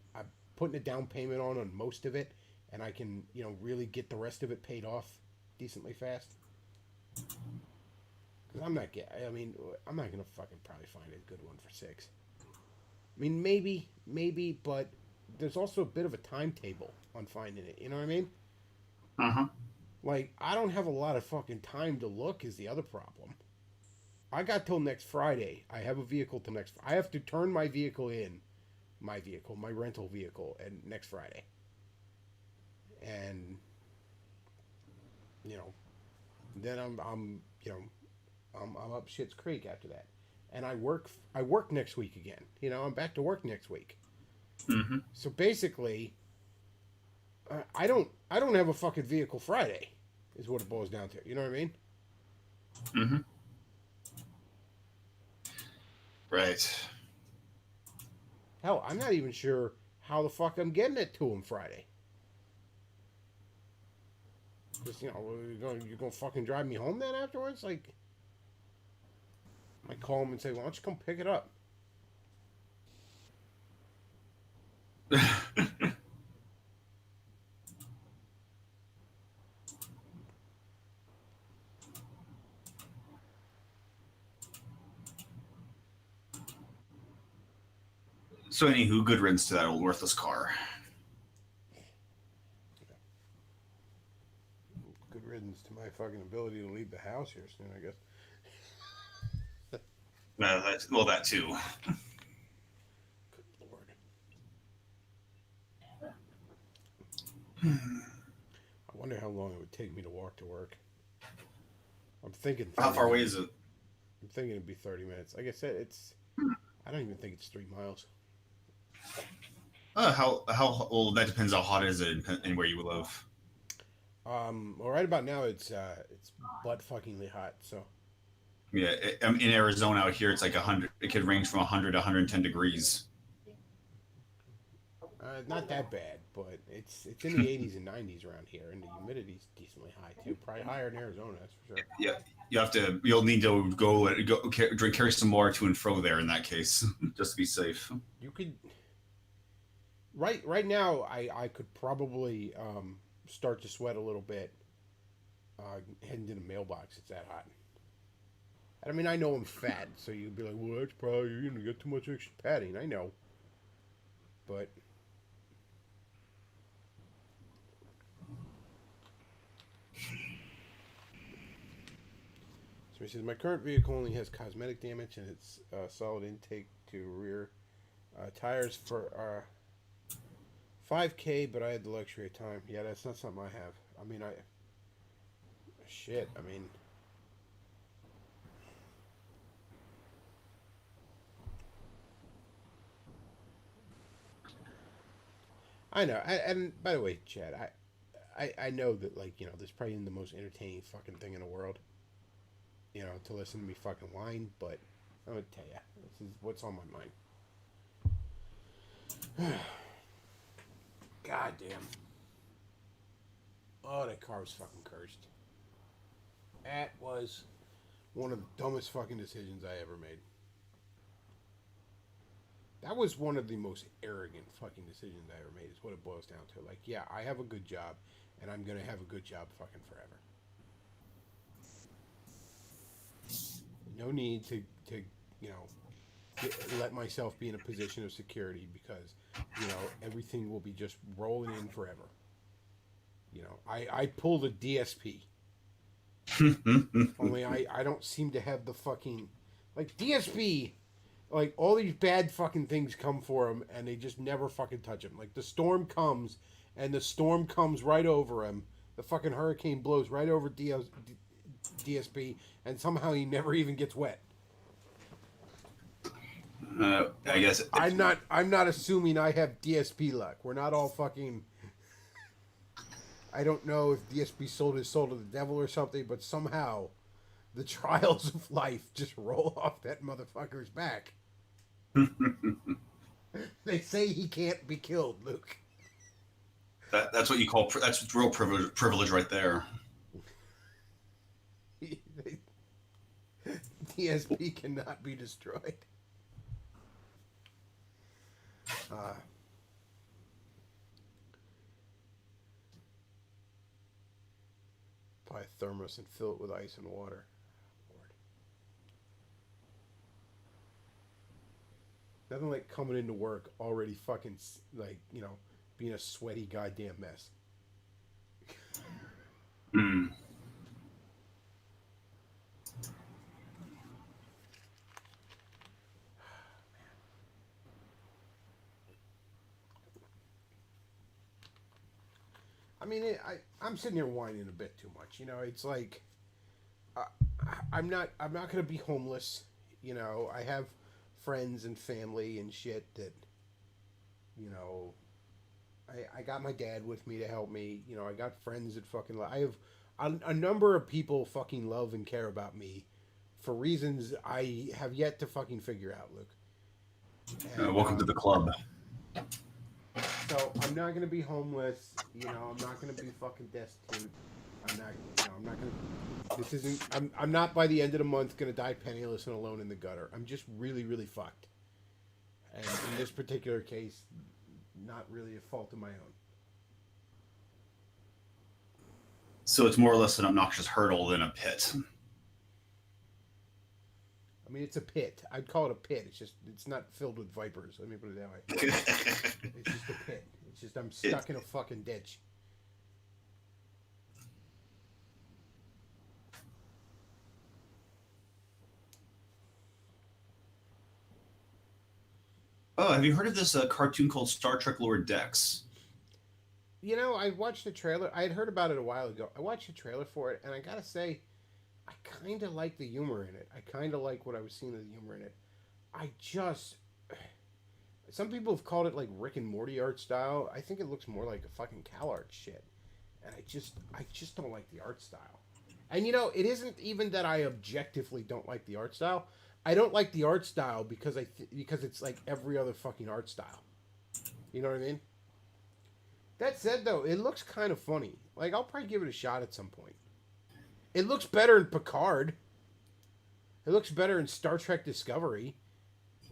putting a down payment on most of it, and I can really get the rest of it paid off decently fast. Because I'm not gonna fucking probably find a good one for 6. I mean, maybe, but there's also a bit of a timetable on finding it. You know what I mean? Like, I don't have a lot of fucking time to look is the other problem. I got till next Friday. I have a vehicle till next... I have to turn my vehicle in. My rental vehicle, and next Friday. And, then I'm up Schitt's Creek after that. And I work next week again. I'm back to work next week. Mm-hmm. So basically, I don't have a fucking vehicle Friday, is what it boils down to. You know what I mean? Mm-hmm. Right. Hell, I'm not even sure how the fuck I'm getting it to him Friday. Because, you're going to fucking drive me home then afterwards? Like, I call him and say, why don't you come pick it up? So, anywho, good riddance to that old worthless car. Good riddance to my fucking ability to leave the house here soon, I guess. That too. Good Lord. I wonder how long it would take me to walk to work. I'm thinking... How far away is it? I'm thinking it'd be 30 minutes. Like I said, I don't even think it's 3 miles. How well that depends how hot it is and where you live. Well, right about now it's butt fuckingly hot. So Yeah, in Arizona out here it's like 100. It could range from 100 to 110 degrees. not that bad, but it's in the 80s and 90s around here, and the humidity's decently high too. Probably higher in Arizona, that's for sure. Yeah, you'll need to carry some more to and fro there in that case, just to be safe. You could right now. I could probably start to sweat a little bit heading to the mailbox. It's that hot. I mean, I know I'm fat, so you'd be like, well, that's probably, you get too much extra padding. I know. But so he says, my current vehicle only has cosmetic damage and it's solid intake to rear tires for 5K, but I had the luxury of time. Yeah, that's not something I have. I mean, shit, I mean, I know. And by the way, Chad, I know that, like, this is probably the most entertaining fucking thing in the world, to listen to me fucking whine, but I'm gonna tell you, this is what's on my mind. God damn. Oh, that car was fucking cursed. That was one of the dumbest fucking decisions I ever made. That was one of the most arrogant fucking decisions I ever made, is what it boils down to. Like, yeah, I have a good job, and I'm gonna have a good job fucking forever. No need to let myself be in a position of security because, everything will be just rolling in forever. I pulled a DSP. Only I don't seem to have the fucking, like, DSP, like, all these bad fucking things come for him and they just never fucking touch him. Like, the storm comes and the storm comes right over him. The fucking hurricane blows right over DSP and somehow he never even gets wet. I guess I'm not assuming I have DSP luck. We're not all fucking. I don't know if DSP sold his soul to the devil or something, but somehow the trials of life just roll off that motherfucker's back. They say he can't be killed, Luke. that's what you call that's real privilege right there. DSP cannot be destroyed. Buy a thermos and fill it with ice and water. Lord. Nothing like coming into work already fucking, like, being a sweaty goddamn mess. Mm. I mean, I'm sitting here whining a bit too much. It's like I'm not gonna be homeless. I have friends and family and shit that I got my dad with me to help me. I got friends that fucking I have a number of people fucking love and care about me for reasons I have yet to fucking figure out, Luke. And, Welcome to the club. So I'm not gonna be homeless, I'm not gonna be fucking destitute. I'm not gonna. This isn't. I'm not by the end of the month gonna die penniless and alone in the gutter. I'm just really, really fucked. And in this particular case, not really a fault of my own. So it's more or less an obnoxious hurdle than a pit. I mean, it's a pit. I'd call it a pit. It's not filled with vipers. Let me put it that way. It's just a pit. It's just I'm stuck in a fucking ditch. Oh, have you heard of this cartoon called Star Trek Lower Decks? I watched the trailer. I had heard about it a while ago. I watched the trailer for it, and I gotta say, I kind of like the humor in it. I kind of like what I was seeing of the humor in it. Some people have called it like Rick and Morty art style. I think it looks more like a fucking Cal art shit, and I just don't like the art style. And it isn't even that I objectively don't like the art style. I don't like the art style because because it's like every other fucking art style. You know what I mean? That said, though, it looks kind of funny. Like, I'll probably give it a shot at some point. It looks better in Picard. It looks better in Star Trek Discovery.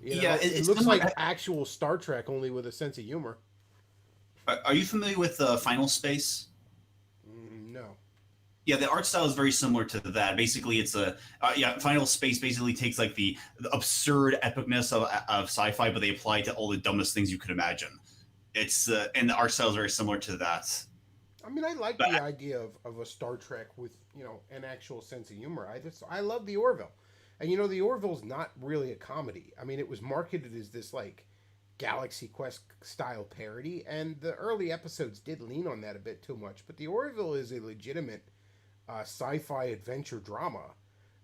Yeah, it looks like actual Star Trek, only with a sense of humor. Are you familiar with Final Space? No. Yeah, the art style is very similar to that. Basically, it's Final Space basically takes like the absurd epicness of sci-fi, but they apply it to all the dumbest things you could imagine. It's and the art style is very similar to that. I mean, I like the idea of a Star Trek with an actual sense of humor. I love the Orville, and the Orville's not really a comedy. I mean, it was marketed as this like Galaxy Quest style parody, and the early episodes did lean on that a bit too much. But the Orville is a legitimate sci-fi adventure drama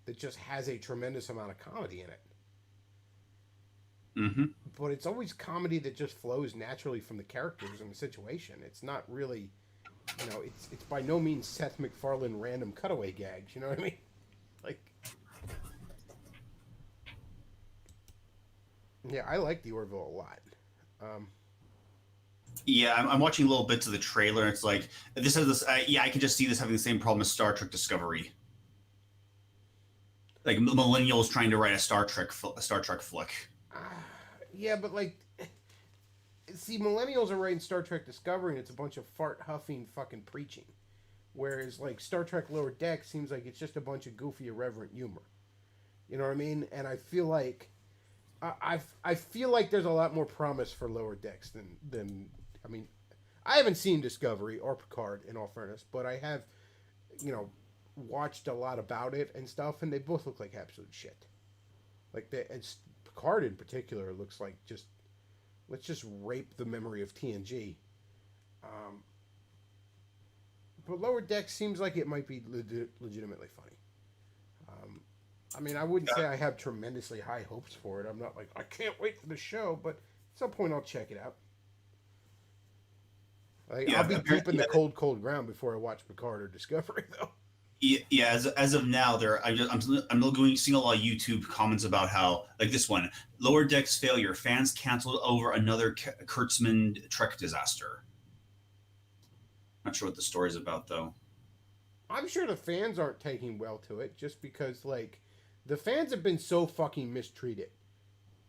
that just has a tremendous amount of comedy in it. Mm-hmm. But it's always comedy that just flows naturally from the characters and the situation. It's not really, it's by no means Seth MacFarlane random cutaway gags. You know what I mean? Like, yeah, I like the Orville a lot. Yeah, I'm watching little bits of the trailer, and it's like this has this. I can just see this having the same problem as Star Trek Discovery. Like millennials trying to write a Star Trek flick. Yeah, but like, see, millennials are writing Star Trek Discovery, and it's a bunch of fart huffing fucking preaching, whereas like Star Trek Lower Decks seems like it's just a bunch of goofy, irreverent humor. You know what I mean? And I feel like I feel like there's a lot more promise for Lower Decks than I mean, I haven't seen Discovery or Picard in all fairness, but I have, watched a lot about it and stuff, and they both look like absolute shit. Like and Picard in particular looks like let's just rape the memory of TNG. But Lower Decks seems like it might be legitimately funny. I mean, I wouldn't say I have tremendously high hopes for it. I'm not like, I can't wait for the show, but at some point I'll check it out. I'll be deep in the cold ground before I watch Picard or Discovery, though. Yeah. As of now, I'm seeing a lot of YouTube comments about how, like this one, Lower Decks failure, fans canceled over another Kurtzman Trek disaster. Not sure what the story's about, though. I'm sure the fans aren't taking well to it, just because like the fans have been so fucking mistreated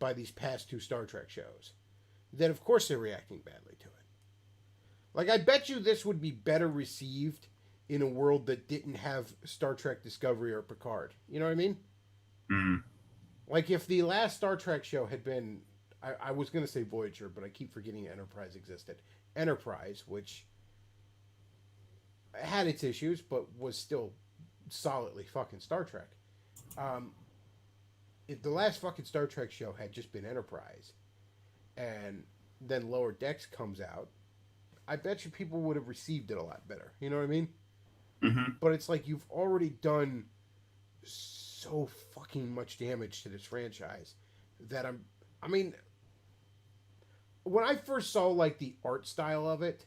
by these past two Star Trek shows that of course they're reacting badly to it. Like, I bet you this would be better received in a world that didn't have Star Trek Discovery or Picard. You know what I mean? Mm. Like, if the last Star Trek show had been, I was going to say Voyager, but I keep forgetting Enterprise existed. Enterprise, which had its issues, but was still solidly fucking Star Trek. If the last fucking Star Trek show had just been Enterprise, and then Lower Decks comes out, I bet you people would have received it a lot better. You know what I mean? Mm-hmm. But it's like you've already done so fucking much damage to this franchise that I mean, when I first saw like the art style of it,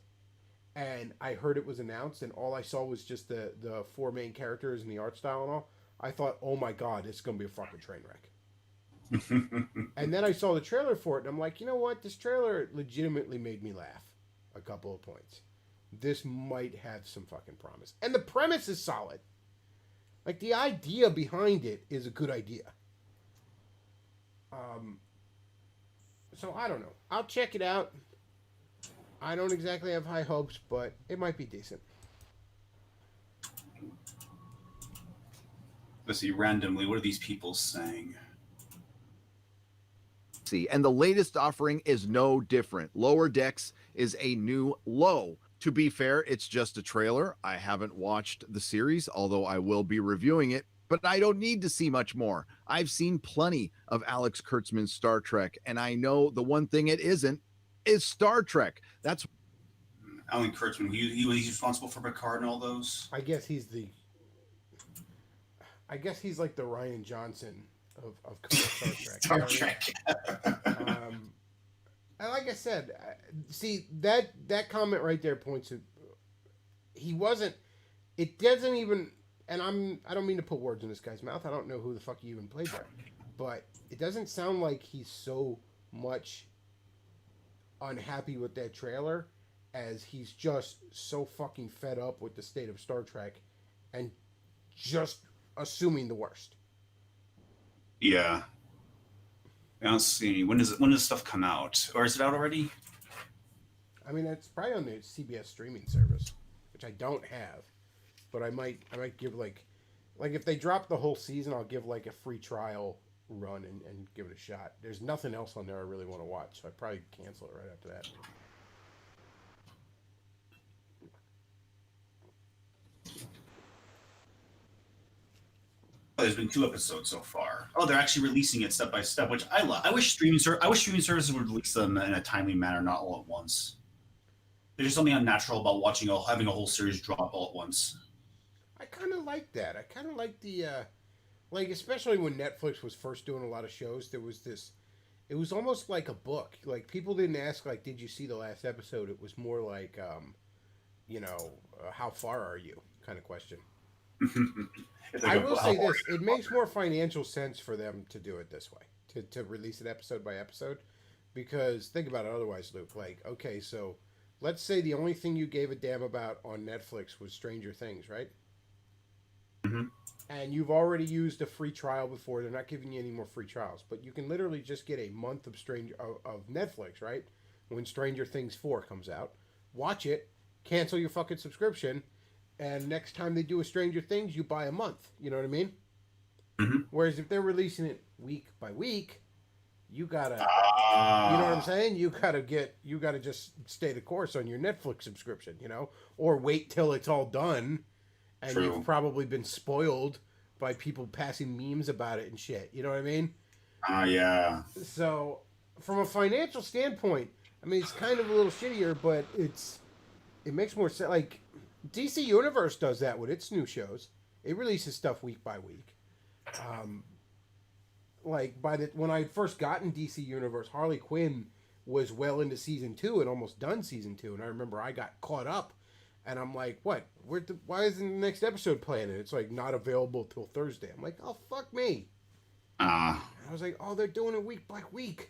and I heard it was announced, and all I saw was just the four main characters and the art style and all, I thought, oh my god, it's gonna be a fucking train wreck. And then I saw the trailer for it, and I'm like, you know what? This trailer legitimately made me laugh a couple of points. This might have some fucking promise. And the premise is solid. Like, the idea behind it is a good idea. So, I don't know. I'll check it out. I don't exactly have high hopes, but it might be decent. Let's see, randomly, what are these people saying? And the latest offering is no different. Lower Decks is a new low. To be fair, it's just a trailer. I haven't watched the series, although I will be reviewing it, but I don't need to see much more. I've seen plenty of Alex Kurtzman's Star Trek, and I know the one thing it isn't is Star Trek. That's Alan Kurtzman, he's responsible for Picard and all those? I guess he's like the Ryan Johnson of Star Trek. Star Trek. like I said, see that comment right there points to he wasn't. It doesn't even, and I don't mean to put words in this guy's mouth. I don't know who the fuck he even played there, but it doesn't sound like he's so much unhappy with that trailer as he's just so fucking fed up with the state of Star Trek and just assuming the worst. Yeah. Let's see. When does stuff come out? Or is it out already? I mean, it's probably on the CBS streaming service, which I don't have, but I might give like if they drop the whole season, I'll give like a free trial run and give it a shot. There's nothing else on there I really want to watch, so I probably cancel it right after that. There's been 2 episodes so far. Oh, they're actually releasing it step by step, which I love. I wish streaming services would release them in a timely manner, not all at once. There's just something unnatural about having a whole series drop all at once. I kind of like that. I kind of like the like, especially when Netflix was first doing a lot of shows, there was this. It was almost like a book. Like, people didn't ask like, "Did you see the last episode?" It was more like, how far are you? Kind of question. I will say this: it makes more financial sense for them to do it this way, to release it episode by episode, because think about it otherwise, Luke. Like, okay, so let's say the only thing you gave a damn about on Netflix was Stranger Things, right? Mm-hmm. And you've already used a free trial before. They're not giving you any more free trials, but you can literally just get a month of Netflix, right? When Stranger Things 4 comes out, watch it, cancel your fucking subscription, and next time they do a Stranger Things, you buy a month. You know what I mean? Mm-hmm. Whereas if they're releasing it week by week, you gotta, you know what I'm saying? You gotta just stay the course on your Netflix subscription, or wait till it's all done. And True. You've probably been spoiled by people passing memes about it and shit. You know what I mean? Yeah. So, from a financial standpoint, I mean, it's kind of a little shittier, but it makes more sense. Like, DC Universe does that with its new shows. It releases stuff week by week. When I first got in DC Universe, Harley Quinn was well into season 2 and almost done season 2, and I remember I got caught up. And I'm like, what? Why isn't the next episode playing? And it's like not available till Thursday. I'm like, oh, fuck me. I was like, oh, they're doing it week by week.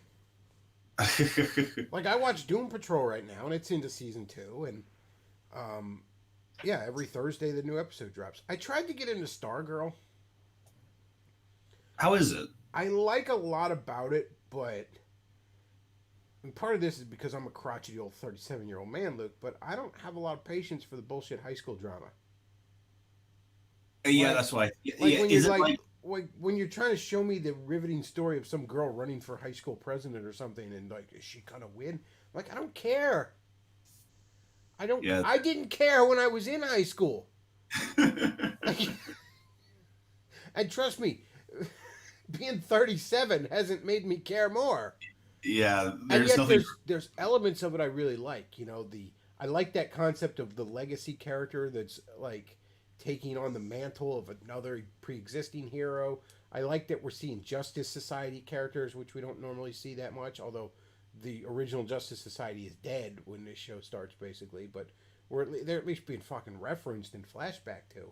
Like, I watch Doom Patrol right now, and it's into season 2. And, every Thursday the new episode drops. I tried to get into Stargirl. How is it? I like a lot about it, but... And part of this is because I'm a crotchety old 37-year-old man, Luke, but I don't have a lot of patience for the bullshit high school drama. Yeah, that's why. When you're trying to show me the riveting story of some girl running for high school president or something, and like, is she gonna win? Like, I don't care. I don't. Yeah. I didn't care when I was in high school. And trust me, being 37 hasn't made me care more. Yeah, there's elements of it I really like. I like that concept of the legacy character that's like taking on the mantle of another pre-existing hero. I like that we're seeing Justice Society characters, which we don't normally see that much, although the original Justice Society is dead when this show starts, basically. But they're at least being fucking referenced in flashback too.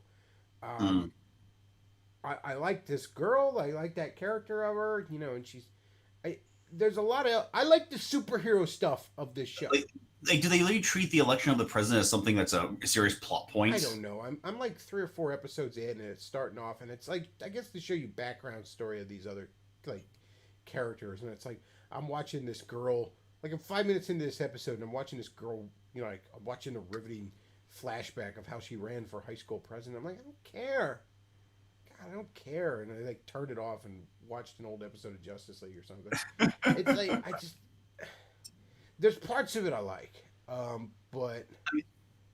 I like this girl. I like that character of her, and she's... There's a lot of... I like the superhero stuff of this show. Like, do they really treat the election of the president as something that's a serious plot point? I don't know. I'm like 3 or 4 episodes in, and it's starting off, and it's like, I guess to show you background story of these other, like, characters, and it's like, I'm watching this girl, like, I'm 5 minutes into this episode, and I'm watching this girl, like, I'm watching a riveting flashback of how she ran for high school president. I'm like, I don't care. God, I don't care. And I, like, turned it off and watched an old episode of Justice League or something. It's like, there's parts of it I like, but...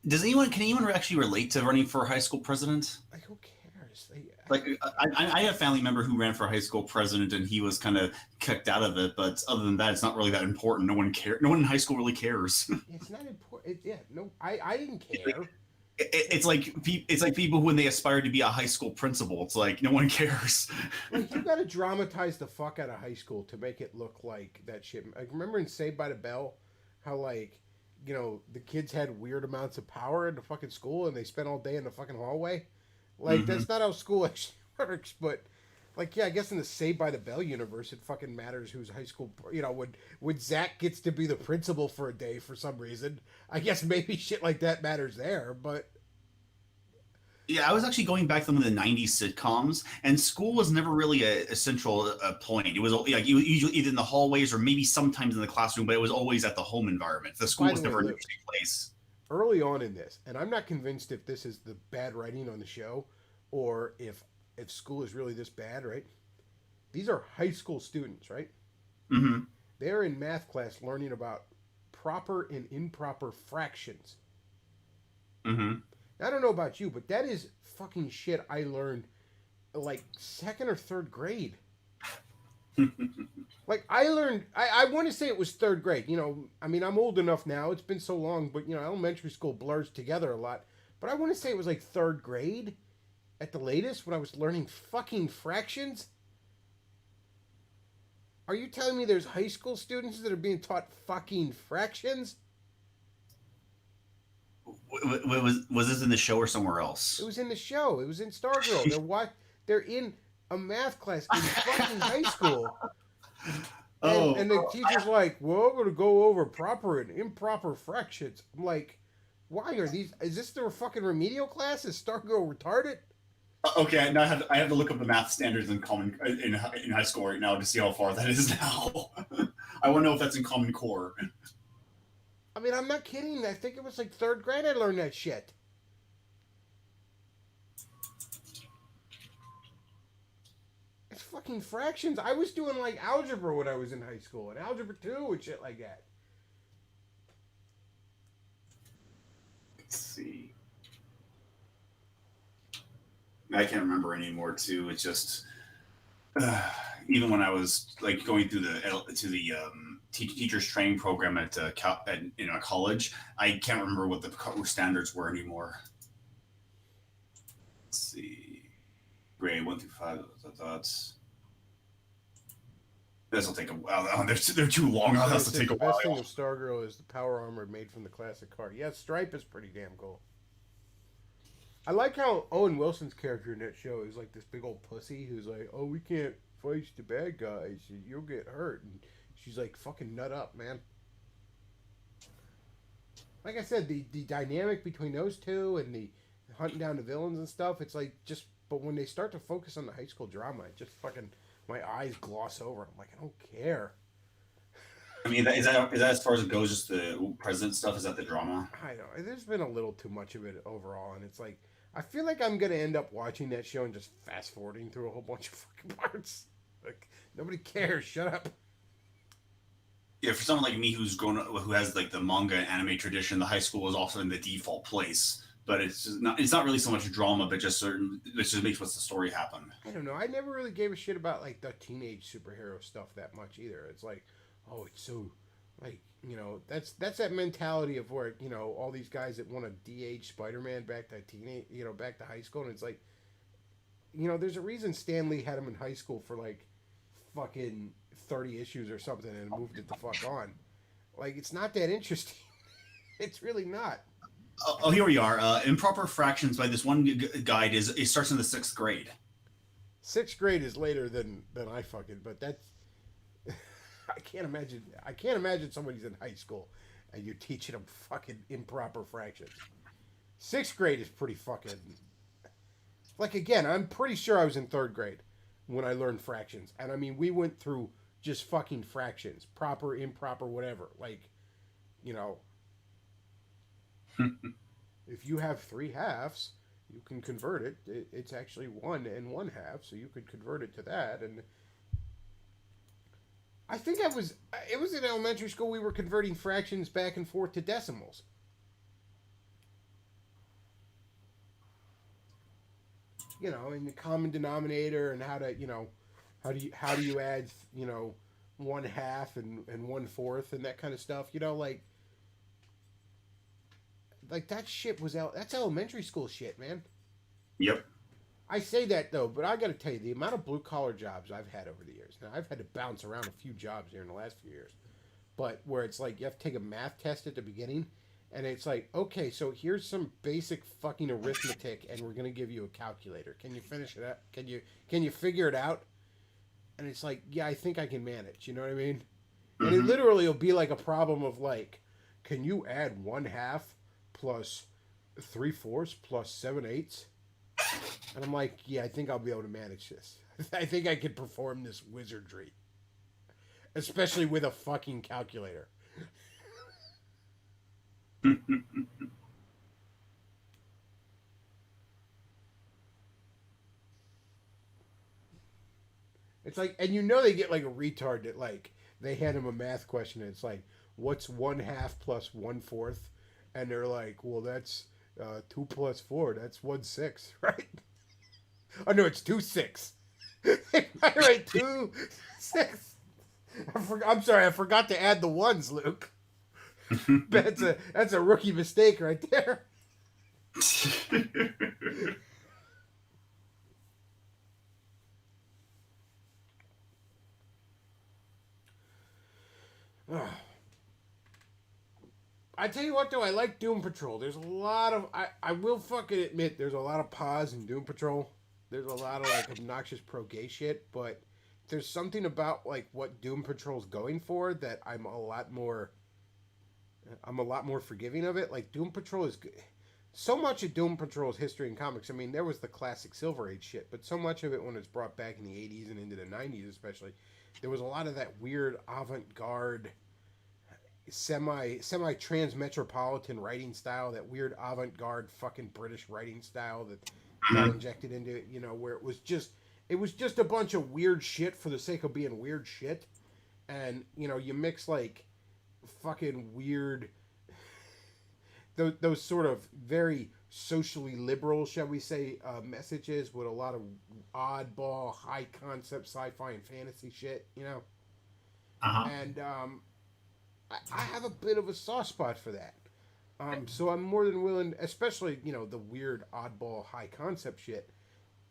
Can anyone actually relate to running for high school president? Like, who cares? I had a family member who ran for high school president, and he was kind of kicked out of it. But other than that, it's not really that important. No one in high school really cares. It's not important. I didn't care. It's like people when they aspire to be a high school principal. It's like no one cares. Like, you got to dramatize the fuck out of high school to make it look like that shit. Like, remember in Saved by the Bell, how like, you know, the kids had weird amounts of power in the fucking school and they spent all day in the fucking hallway. Like, that's not how school actually works. But like, yeah, I guess in the Saved by the Bell universe, it fucking matters who's high school. You know, when Zach gets to be the principal for a day for some reason, I guess maybe shit like that matters there. But Yeah, I was actually going back to some of the '90s sitcoms, and school was never really a central point. It was like usually either in the hallways or maybe sometimes in the classroom, but it was always at the home environment. The school by was the way, never an Luke, interesting place. early on in this, and I'm not convinced if this is the bad writing on the show, or if school is really this bad, right? These are high school students, right? Hmm. They're in math class learning about proper and improper fractions. Hmm. Now, I don't know about you, but that is fucking shit I learned like second or third grade. Like, I learned, I want to say it was third grade. You know, I mean, I'm old enough now. It's been so long, but, you know, elementary school blurs together a lot. But I want to say it was like third grade at the latest when I was learning fucking fractions. Are you telling me there's high school students that are being taught fucking fractions? Was this in the show or somewhere It else? was in the show. It was in Stargirl. They're in a math class in fucking high school. Oh, And the teacher's like, well, I'm going to go over proper and improper fractions. I'm like, why are these? Is this their fucking remedial class? Is Stargirl retarded? okay. Now I have to look up the math standards in high school right now to see how far that is now. I want to know if that's in Common Core. I mean, I'm not kidding. I think it was like third grade I learned that shit. It's fucking fractions. I was doing like algebra when I was in high school, and algebra 2 and shit like that. Let's see. I can't remember anymore. Too. It's just even when I was like going through the teachers training program at college, I can't remember what the standards were anymore. Let's see. Grade 1 through 5. That's. This will take a while. Oh, they're too long. I'll have to take a The while. best thing of Stargirl is the power armor made from the classic car. Yeah, Stripe is pretty damn cool. I like how Owen Wilson's character in that show is like this big old pussy who's like, oh, we can't fight the bad guys. You'll get hurt. And she's like, fucking nut up, man. Like I said, the dynamic between those two and the hunting down the villains and stuff, it's like just, but when they start to focus on the high school drama, it just fucking, my eyes gloss over. I'm like, I don't care. I mean, is that as far as it goes? Just the president stuff? Is that the drama? I know. There's been a little too much of it overall, and it's like, I feel like I'm gonna end up watching that show and just fast forwarding through a whole bunch of fucking parts. Like, nobody cares. Shut up. Yeah, for someone like me who has like the manga and anime tradition, the high school is also in the default place. But it's not really so much drama, but just it just makes what's the story happen. I don't know. I never really gave a shit about like the teenage superhero stuff that much either. It's like, oh, it's so like, you know, that's that mentality of where, you know, all these guys that want to de-age Spider-Man back to teenage, you know, back to high school, and it's like, you know, there's a reason Stan Lee had him in high school for like fucking 30 issues or something and moved it the fuck on. Like, it's not that interesting. It's really not. Oh, here we are. Improper fractions by this one guide it starts in the 6th grade. 6th grade is later than I fucking, but that's I can't imagine somebody's in high school and you're teaching them fucking improper fractions. 6th grade is pretty fucking, like, again, I'm pretty sure I was in 3rd grade when I learned fractions. And I mean, we went through just fucking fractions, proper, improper, whatever. Like, you know, if you have 3 halves, you can convert it. It's actually 1 and 1/2, so you could convert it to that. And I think it was in elementary school we were converting fractions back and forth to decimals. You know, in the common denominator, and how to, you know, how do you add, you know, 1/2 and 1/4 and that kind of stuff. You know, like like that shit was that's elementary school shit, man. Yep. I say that though, but I got to tell you, the amount of blue collar jobs I've had over the years. Now I've had to bounce around a few jobs here in the last few years, but where it's like you have to take a math test at the beginning, and it's like, okay, so here's some basic fucking arithmetic, and we're gonna give you a calculator. Can you finish it up? Can you figure it out? And it's like, yeah, I think I can manage. You know what I mean? Mm-hmm. And it literally will be like a problem of like, can you add 1/2 plus 3/4 plus 7/8? And I'm like, yeah, I think I'll be able to manage this. I think I could perform this wizardry. Especially with a fucking calculator. It's like, and you know they get like a retard that like, they hand him a math question and it's like, what's 1/2 plus 1/4? And they're like, well, that's 2 plus 4. That's 1/6, right? Oh no, it's 2/6. Right, 2/6. I'm sorry, I forgot to add the ones, Luke. That's a rookie mistake right there. I tell you what, though, I like Doom Patrol. There's a lot of... I will fucking admit, there's a lot of pause in Doom Patrol. There's a lot of, like, obnoxious pro-gay shit, but there's something about, like, what Doom Patrol's going for that I'm a lot more forgiving of it. Like, Doom Patrol is... So much of Doom Patrol's history in comics, I mean, there was the classic Silver Age shit, but so much of it when it's brought back in the 80s and into the 90s especially, there was a lot of that weird avant-garde... semi-transmetropolitan writing style, that weird avant-garde fucking British writing style that got injected into it, you know, where it was just a bunch of weird shit for the sake of being weird shit. And, you know, you mix like fucking weird those sort of very socially liberal, shall we say, messages with a lot of oddball, high concept sci-fi and fantasy shit, you know. And I have a bit of a soft spot for that. So I'm more than willing, especially, you know, the weird, oddball, high concept shit.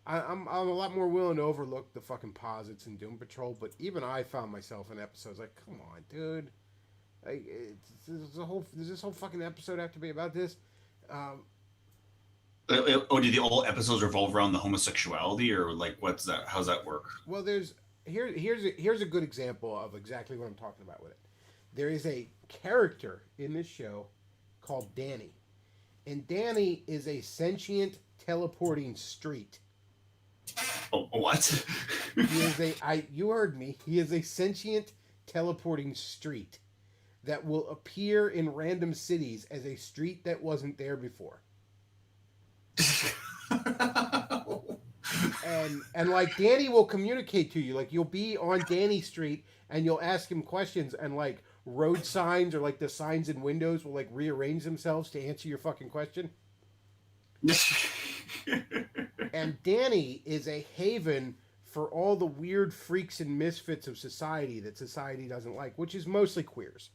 I'm a lot more willing to overlook the fucking posits in Doom Patrol, but even I found myself in episodes like, come on, dude. Like, does this whole fucking episode have to be about this? Do the all episodes revolve around the homosexuality, or like what's that? How's that work? Well, here's a good example of exactly what I'm talking about with it. There is a character in this show called Danny. And Danny is a sentient teleporting street. Oh, what? You heard me. He is a sentient teleporting street that will appear in random cities as a street that wasn't there before. And like Danny will communicate to you. Like you'll be on Danny Street and you'll ask him questions, and like road signs or like the signs in windows will like rearrange themselves to answer your fucking question. And Danny is a haven for all the weird freaks and misfits of society that society doesn't like, which is mostly queers,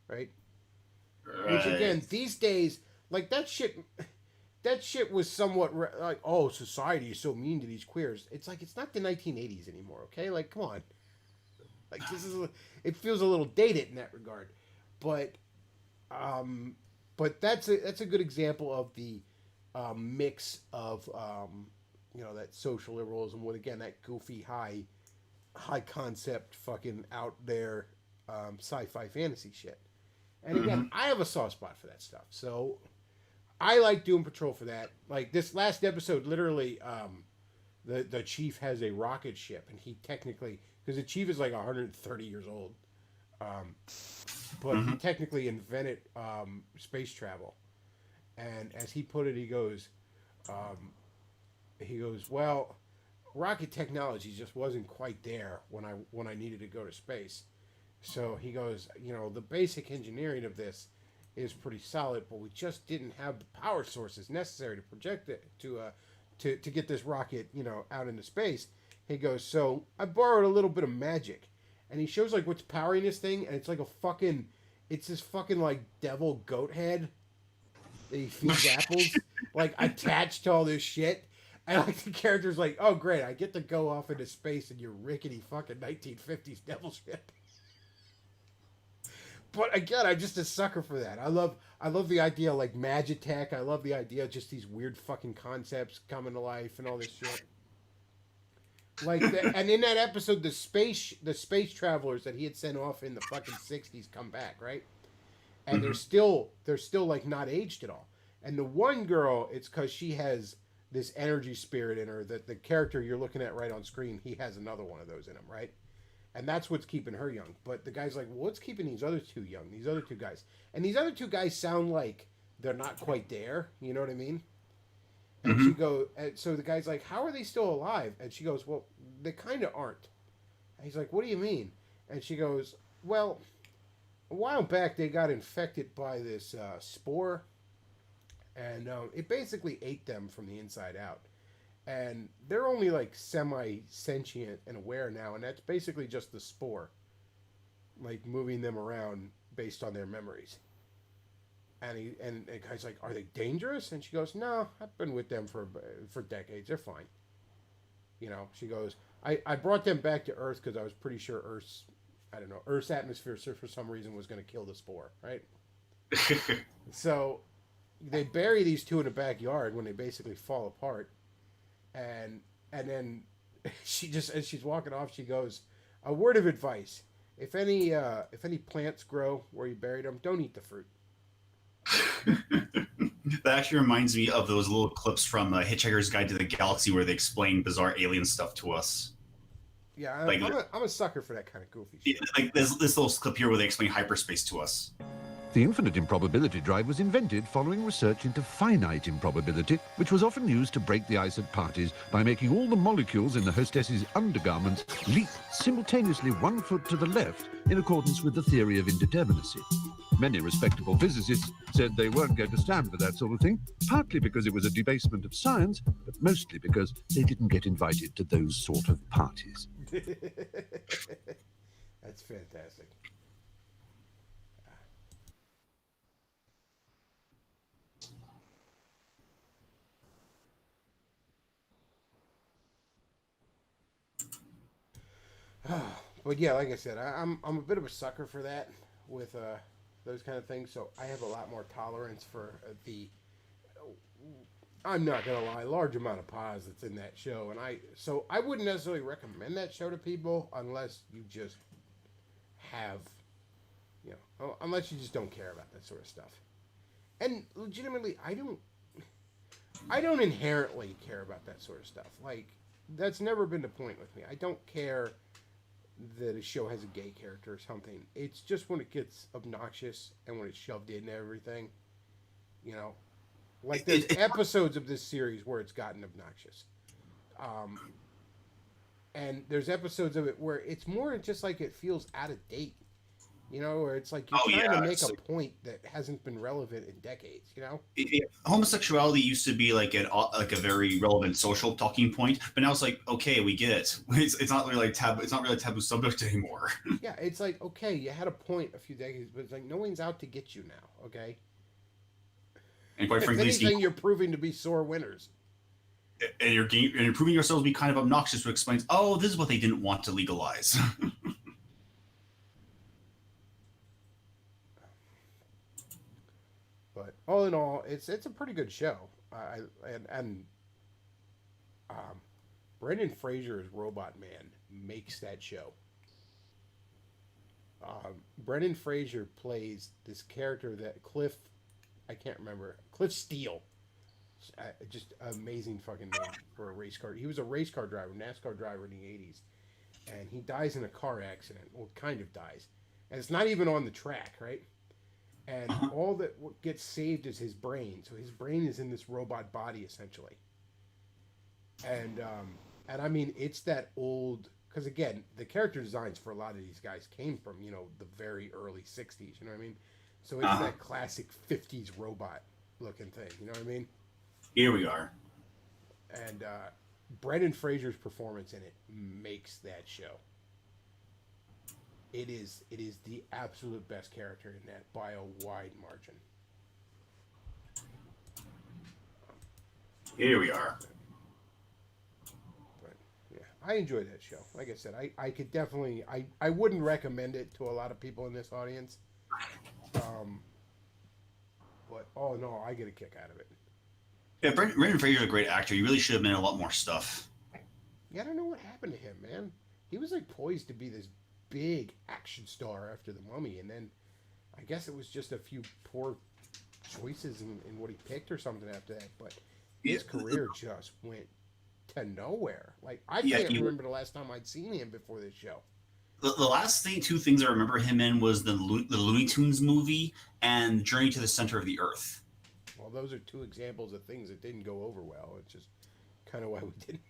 right? Which again, these days, like that shit was somewhat like, oh, society is so mean to these queers. It's like, it's not the 1980s anymore, okay? Like, come on. Like, it feels a little dated in that regard. But that's a good example of the mix of, you know, that social liberalism with, again, that goofy, high concept, fucking out there sci-fi fantasy shit. And again, I have a soft spot for that stuff. So I like Doom Patrol for that. Like this last episode, literally, the chief has a rocket ship, and he technically, because the chief is like 130 years old, but he technically invented space travel. And as he put it, he goes, well, rocket technology just wasn't quite there when I needed to go to space. So he goes, you know, the basic engineering of this is pretty solid, but we just didn't have the power sources necessary to project it to get this rocket, you know, out into space. He goes, so I borrowed a little bit of magic, and he shows like what's powering this thing, and it's like it's this fucking like devil goat head, that he feeds apples, like attached to all this shit. And like the character's like, oh great, I get to go off into space in your rickety fucking 1950s devil ship. But again, I'm just a sucker for that. I love the idea of like Magitech. I love the idea of just these weird fucking concepts coming to life and all this shit. Like and in that episode, the space travelers that he had sent off in the fucking 60s come back, right? And they're still like not aged at all. And the one girl, it's because she has this energy spirit in her that the character you're looking at right on screen, he has another one of those in him, right? And that's what's keeping her young. But the guy's like, well, what's keeping these other two young? These other two guys. And these other two guys sound like they're not quite there. You know what I mean? And she goes, and so the guy's like, how are they still alive? And she goes, well, they kind of aren't. And he's like, what do you mean? And she goes, well, a while back they got infected by this spore. And it basically ate them from the inside out. And they're only like semi-sentient and aware now, and that's basically just the spore, like moving them around based on their memories. And the guy's like, "Are they dangerous?" And she goes, "No, I've been with them for decades. They're fine." You know, she goes, "I brought them back to Earth because I was pretty sure Earth's atmosphere for some reason was going to kill the spore, right?" So they bury these two in the backyard when they basically fall apart. And then she just, as she's walking off, she goes, a word of advice: if any plants grow where you buried them, don't eat the fruit. That actually reminds me of those little clips from Hitchhiker's Guide to the Galaxy where they explain bizarre alien stuff to us. Yeah, like, I'm a sucker for that kind of goofy shit. Like this little clip here where they explain hyperspace to us. The infinite improbability drive was invented following research into finite improbability, which was often used to break the ice at parties by making all the molecules in the hostess's undergarments leap simultaneously 1 foot to the left in accordance with the theory of indeterminacy. Many respectable physicists said they weren't going to stand for that sort of thing, partly because it was a debasement of science, but mostly because they didn't get invited to those sort of parties. That's fantastic. But yeah, like I said, I'm a bit of a sucker for that with those kind of things. So I have a lot more tolerance for the. I'm not gonna lie, large amount of pause that's in that show, and I wouldn't necessarily recommend that show to people unless you just have, unless you just don't care about that sort of stuff. And legitimately, I don't inherently care about that sort of stuff. Like, that's never been the point with me. I don't care that a show has a gay character or something. It's just when it gets obnoxious and when it's shoved into everything, like there's episodes of this series where it's gotten obnoxious. And there's episodes of it where it's more just like it feels out of date, where it's like you're trying to make a point that hasn't been relevant in decades, Homosexuality used to be like a very relevant social talking point, but now it's like, okay, we get it. It's not really like taboo. It's not really a taboo subject anymore. Yeah, it's like, okay, you had a point a few decades, but it's like no one's out to get you now, okay? And quite frankly, if anything, you're proving to be sore winners. And you're proving yourselves to be kind of obnoxious, which explains, oh, this is what they didn't want to legalize. But all in all, it's a pretty good show. Brendan Fraser's Robot Man makes that show. Brendan Fraser plays this character that Cliff Steele. Just amazing fucking name for a race car. He was a race car driver, NASCAR driver in the 80s. And he dies in a car accident. Well, kind of dies. And it's not even on the track, right? And all that gets saved is his brain. So his brain is in this robot body, essentially. And I mean, it's that old... Because, again, the character designs for a lot of these guys came from, the very early 60s. You know what I mean? So it's that classic 50s robot-looking thing. You know what I mean? Here we are. And Brendan Fraser's performance in it makes that show. It is the absolute best character in that by a wide margin. Here we are. But yeah, I enjoyed that show. Like I said, I could definitely I wouldn't recommend it to a lot of people in this audience. But all in all, I get a kick out of it. Yeah, Brendan Fraser's a great actor. He really should have been in a lot more stuff. Yeah, I don't know what happened to him, man. He was like poised to be this big action star after The Mummy, and then I guess it was just a few poor choices in what he picked or something after that. But his career just went to nowhere. Like I can't remember the last time I'd seen him before this show. The last two things I remember him in was the Looney Tunes movie and Journey to the Center of the Earth. Well, those are two examples of things that didn't go over well. It's just kind of why we didn't.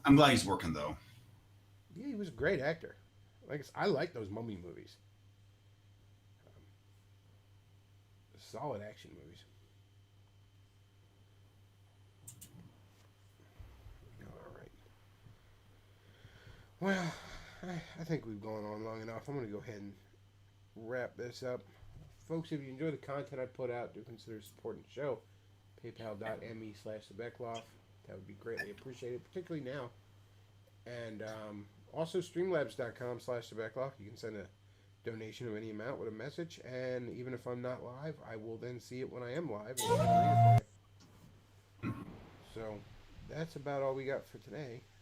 I'm glad he's working though. Yeah, he was a great actor. Like I like those Mummy movies. Solid action movies. All right. Well, I think we've gone on long enough. I'm going to go ahead and wrap this up. Folks, if you enjoy the content I put out, do consider supporting the show. PayPal.me/thebecloff. That would be greatly appreciated, particularly now. And also Streamlabs.com/thebecloff. You can send a donation of any amount with a message, and even if I'm not live, I will then see it when I am live and I can read it for you. So that's about all we got for today.